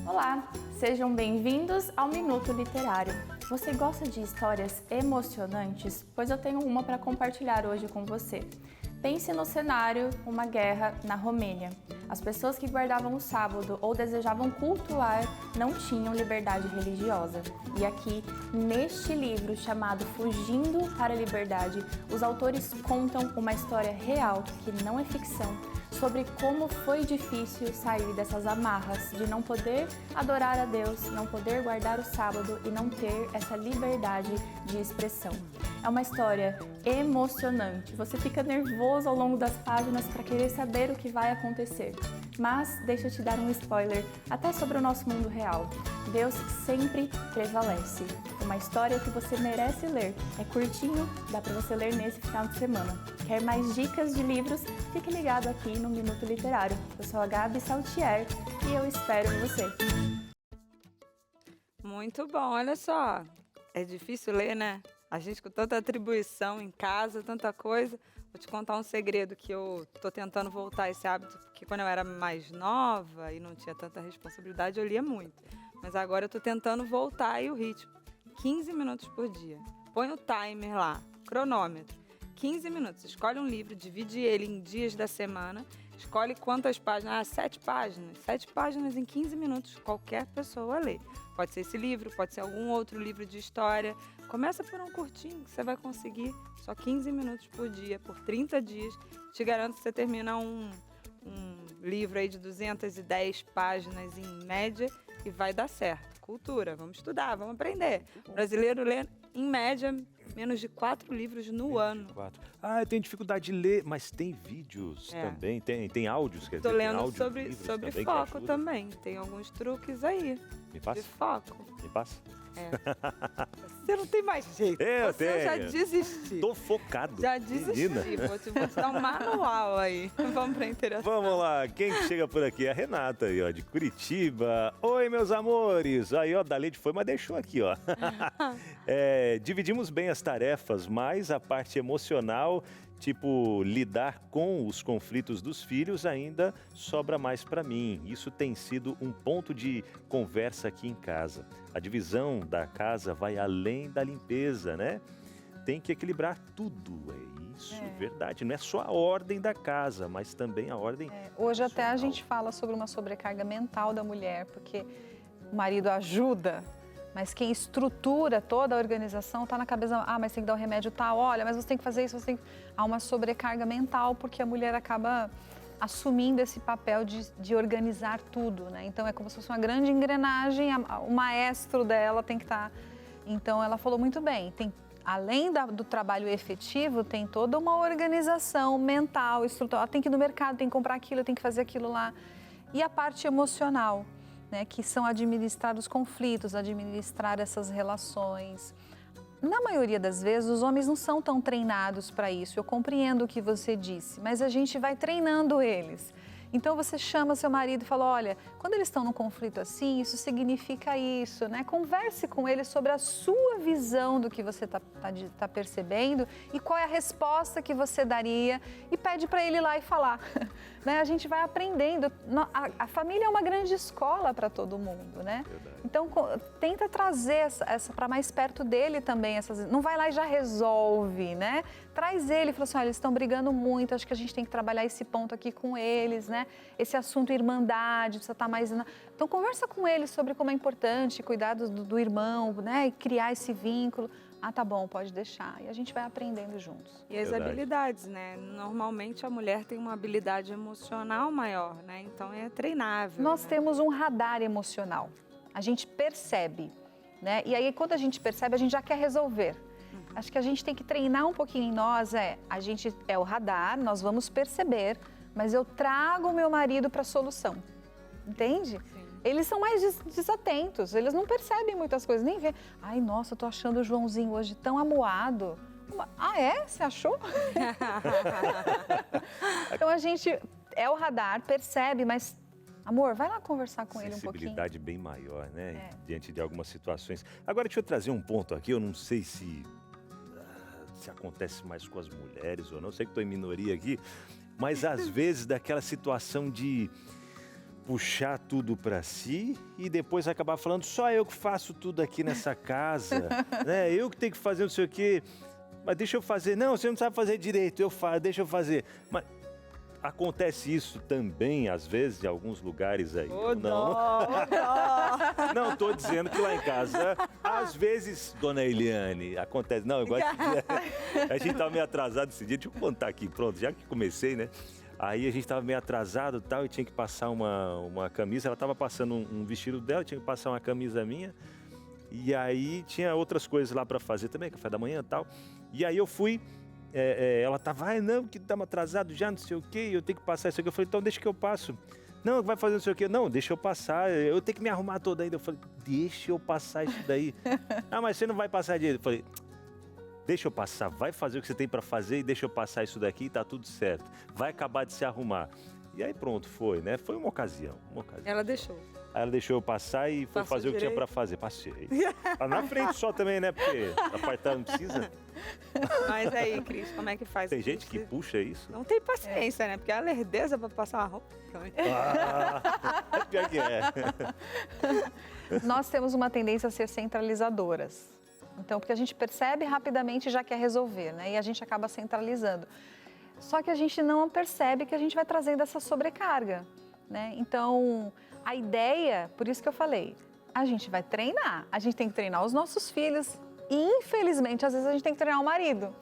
Olá, sejam bem-vindos ao Minuto Literário. Você gosta de histórias emocionantes? Pois eu tenho uma para compartilhar hoje com você. Pense no cenário, uma guerra na Romênia. As pessoas que guardavam o sábado ou desejavam cultuar não tinham liberdade religiosa. E aqui, neste livro chamado Fugindo para a Liberdade, os autores contam uma história real, que não é ficção, sobre como foi difícil sair dessas amarras de não poder adorar a Deus, não poder guardar o sábado e não ter essa liberdade de expressão. É uma história emocionante, você fica nervoso ao longo das páginas para querer saber o que vai acontecer. Mas deixa eu te dar um spoiler, até sobre o nosso mundo real. Deus sempre prevalece. Uma história que você merece ler. É curtinho, dá para você ler nesse final de semana. Quer mais dicas de livros? Fique ligado aqui no Minuto Literário. Eu sou a Gabi Saltier e eu espero você. Muito bom, olha só. É difícil ler, né? A gente com tanta atribuição em casa, tanta coisa. Vou te contar um segredo que eu tô tentando voltar a esse hábito, porque quando eu era mais nova e não tinha tanta responsabilidade, eu lia muito. Mas agora eu tô tentando voltar aí o ritmo. 15 minutos por dia. Põe o timer lá, cronômetro. 15 minutos. Escolhe um livro, divide ele em dias da semana. Escolhe quantas páginas. 7 páginas. 7 páginas em 15 minutos. Qualquer pessoa lê. Pode ser esse livro, pode ser algum outro livro de história. Começa por um curtinho que você vai conseguir. Só 15 minutos por dia, por 30 dias. Te garanto que você termina um livro aí de 210 páginas em média e vai dar certo. Cultura, vamos estudar, vamos aprender. O brasileiro lê, em média, menos de 4 livros no ano. 4. Ah, eu tenho dificuldade de ler, mas tem vídeos também, tem áudios, quer Tô dizer, tem lendo audiolivros sobre também que foco ajudam. também. Tem alguns truques aí. Me passa? De foco. Me passa? É. Você não tem mais jeito. Eu Você tenho. já desisti. Tô focado. Já desisti. Menina. Vou te dar um manual aí. Vamos pra interação. Vamos lá, quem que chega por aqui? A Renata aí, ó, de Curitiba. Oi, meus amores. Aí, ó, da Leite foi, mas deixou aqui, ó. Dividimos bem as tarefas, mas a parte emocional Tipo, lidar com os conflitos dos filhos ainda sobra mais para mim. Isso tem sido um ponto de conversa aqui em casa. A divisão da casa vai além da limpeza, né? Tem que equilibrar tudo, é isso, verdade. Não é só a ordem da casa, mas também a ordem Hoje até a gente fala sobre uma sobrecarga mental da mulher, porque o marido ajuda, mas quem estrutura toda a organização está na cabeça, mas tem que dar o remédio tal, olha, mas você tem que fazer isso, você tem que... Há uma sobrecarga mental, porque a mulher acaba assumindo esse papel de organizar tudo, né? Então é como se fosse uma grande engrenagem, o maestro dela tem que estar... Então ela falou muito bem, além do trabalho efetivo, tem toda uma organização mental, estrutural, ela tem que ir no mercado, tem que comprar aquilo, tem que fazer aquilo lá. E a parte emocional, né, que são administrar os conflitos, administrar essas relações. Na maioria das vezes, os homens não são tão treinados para isso. Eu compreendo o que você disse, mas a gente vai treinando eles. Então, você chama seu marido e fala, olha, quando eles estão num conflito assim, isso significa isso, né? Converse com ele sobre a sua visão do que você está percebendo e qual é a resposta que você daria e pede para ele ir lá e falar. Né? A gente vai aprendendo. A família é uma grande escola para todo mundo, né? Verdade. Então, tenta trazer essa para mais perto dele também. Não vai lá e já resolve, né? Traz ele e fala assim, olha, eles estão brigando muito, acho que a gente tem que trabalhar esse ponto aqui com eles, né? Esse assunto irmandade, precisa estar mais... Então, conversa com eles sobre como é importante cuidar do irmão, né? E criar esse vínculo. Ah, tá bom, pode deixar. E a gente vai aprendendo juntos. E as habilidades, né? Normalmente a mulher tem uma habilidade emocional maior, né? Então é treinável. Nós temos um radar emocional. A gente percebe, né? E aí quando a gente percebe, a gente já quer resolver. Acho que a gente tem que treinar um pouquinho em nós, a gente é o radar, nós vamos perceber, mas eu trago o meu marido para a solução. Entende? Sim. Eles são mais desatentos, eles não percebem muitas coisas, nem vê. Ai, nossa, eu tô achando o Joãozinho hoje tão amuado. Ah, é? Você achou? Então a gente é o radar, percebe, mas... Amor, vai lá conversar com ele um pouquinho. Sensibilidade bem maior, né? Diante de algumas situações. Agora, deixa eu trazer um ponto aqui, eu não sei se acontece mais com as mulheres ou não, sei que estou em minoria aqui, mas às vezes daquela situação de puxar tudo para si e depois acabar falando, só eu que faço tudo aqui nessa casa, né? Eu que tenho que fazer não sei o quê, mas deixa eu fazer. Não, você não sabe fazer direito, eu faço, deixa eu fazer. Mas acontece isso também, às vezes, em alguns lugares aí. Não, estou dizendo que lá em casa, às vezes, dona Eliane, acontece. Não, eu gosto de... A gente estava meio atrasado esse dia, deixa eu contar aqui, pronto, já que comecei, né? Aí a gente estava meio atrasado e tal, e tinha que passar uma camisa. Ela estava passando um vestido dela, tinha que passar uma camisa minha. E aí tinha outras coisas lá para fazer também, café da manhã e tal. E aí eu fui... ela tava, não, que estamos atrasado já, não sei o quê, eu tenho que passar isso aqui. Eu falei, então deixa que eu passo. Não, vai fazer não sei o quê. Não, deixa eu passar, eu tenho que me arrumar toda ainda. Eu falei, deixa eu passar isso daí. Ah, mas você não vai passar direito. Eu falei, deixa eu passar, vai fazer o que você tem para fazer e deixa eu passar isso daqui e tá tudo certo. Vai acabar de se arrumar. E aí pronto, foi, né? Foi uma ocasião. Ela deixou. Aí ela deixou eu passar e foi fazer o que tinha para fazer. Passei. Tá na frente só também, né? Porque apartar não precisa. Mas aí, Cris, como é que faz? Tem gente que puxa isso? Não tem paciência, né? Porque a lerdeza para passar uma roupa. Pior que é. Nós temos uma tendência a ser centralizadoras. Então, porque a gente percebe rapidamente e já quer resolver, né? E a gente acaba centralizando. Só que a gente não percebe que a gente vai trazendo essa sobrecarga, né? Então, a ideia, por isso que eu falei, a gente vai treinar. A gente tem que treinar os nossos filhos e, infelizmente, às vezes a gente tem que treinar o marido,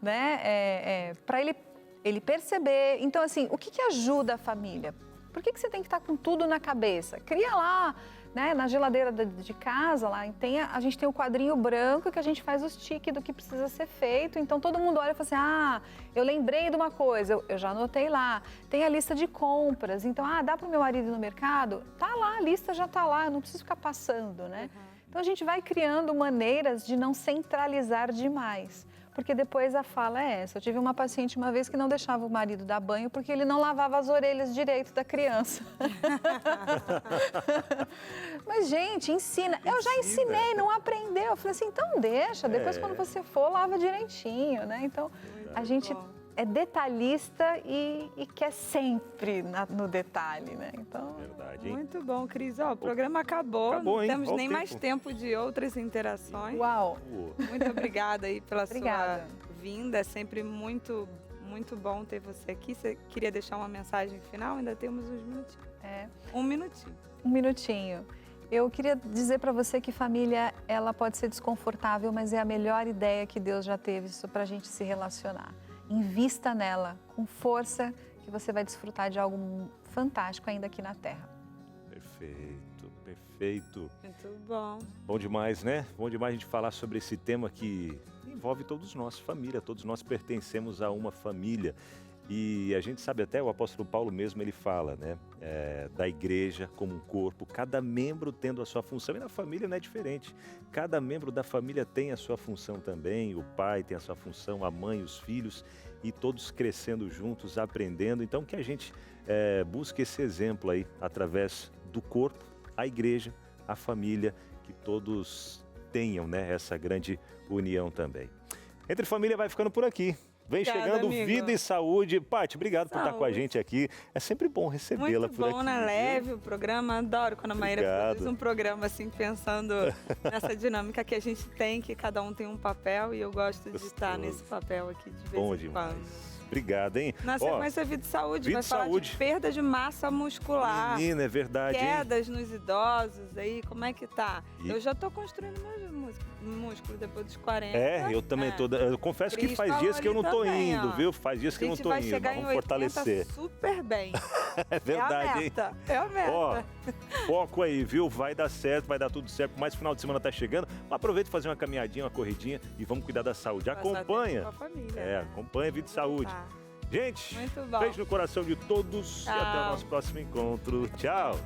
né? Para ele perceber. Então, assim, o que ajuda a família? Por que você tem que estar com tudo na cabeça? Cria lá, né, na geladeira de casa, lá, a gente tem o quadrinho branco que a gente faz os tiques do que precisa ser feito. Então, todo mundo olha e fala assim, eu lembrei de uma coisa, eu já anotei lá. Tem a lista de compras, então, dá para o meu marido ir no mercado? Tá lá, a lista já tá lá, eu não preciso ficar passando, né? Então, a gente vai criando maneiras de não centralizar demais. Porque depois a fala é essa. Eu tive uma paciente uma vez que não deixava o marido dar banho porque ele não lavava as orelhas direito da criança. Mas, gente, ensina. Eu já ensinei, não aprendeu. Eu falei assim, então deixa. Depois, quando você for, lava direitinho, né? Então, a gente é detalhista e quer sempre no detalhe, né? Então, Verdade, hein? Muito bom, Cris. Ó, o programa acabou, Acabou, não hein? temos Olha o nem tempo. mais tempo de outras interações. uau! Muito obrigada aí pela Obrigada. sua vinda, é sempre muito bom ter você aqui. Você queria deixar uma mensagem final? Ainda temos uns minutinhos. Um minutinho. Um minutinho. Eu queria dizer para você que família, ela pode ser desconfortável, mas é a melhor ideia que Deus já teve para a gente se relacionar. Invista nela com força, que você vai desfrutar de algo fantástico ainda aqui na Terra. Perfeito, perfeito. Muito bom. Bom demais, né? Bom demais a gente falar sobre esse tema que envolve todos nós, família. Todos nós pertencemos a uma família. E a gente sabe até, o apóstolo Paulo mesmo, ele fala, né? Da igreja como um corpo, cada membro tendo a sua função. E na família não é diferente. Cada membro da família tem a sua função também. O pai tem a sua função, a mãe, os filhos. E todos crescendo juntos, aprendendo. Então que a gente busque esse exemplo aí, através do corpo, a igreja, a família, que todos tenham, né, essa grande união também. Entre Família vai ficando por aqui. Vem Obrigada, chegando amigo. Vida e Saúde. Paty, obrigado por estar com a Saúde. gente aqui. É sempre bom recebê-la Muito por aqui. bom, né? Leve o programa. Adoro quando a Maíra Obrigado. produz um programa assim, pensando nessa dinâmica que a gente tem, que cada um tem um papel e eu gosto de estar nesse papel aqui de vez Bom em demais. quando. Obrigado, hein? Na Ó, sequência, Vida e Saúde Vida vai e falar Saúde. de perda de massa muscular. Menina, é verdade, hein? Quedas nos idosos aí, como é que tá? E- Eu já tô construindo meu músculo depois dos 40. Eu também tô. Eu confesso que Cris faz falou dias que eu não ali tô também, indo, ó. viu? Faz dias que eu não tô vai indo. chegar Mas em vamos 80 fortalecer. super bem. É verdade, é a hein? meta. É a meta. Ó, foco aí, viu? Vai dar certo, vai dar tudo certo. Mais final de semana tá chegando. Aproveita e fazer uma caminhadinha, uma corridinha e vamos cuidar da saúde. Passar Acompanha. tempo com a família, né? Acompanha Vida e Saúde. Tá. Gente, Muito bom. beijo no coração de todos e até o Tchau. nosso próximo encontro. Tchau.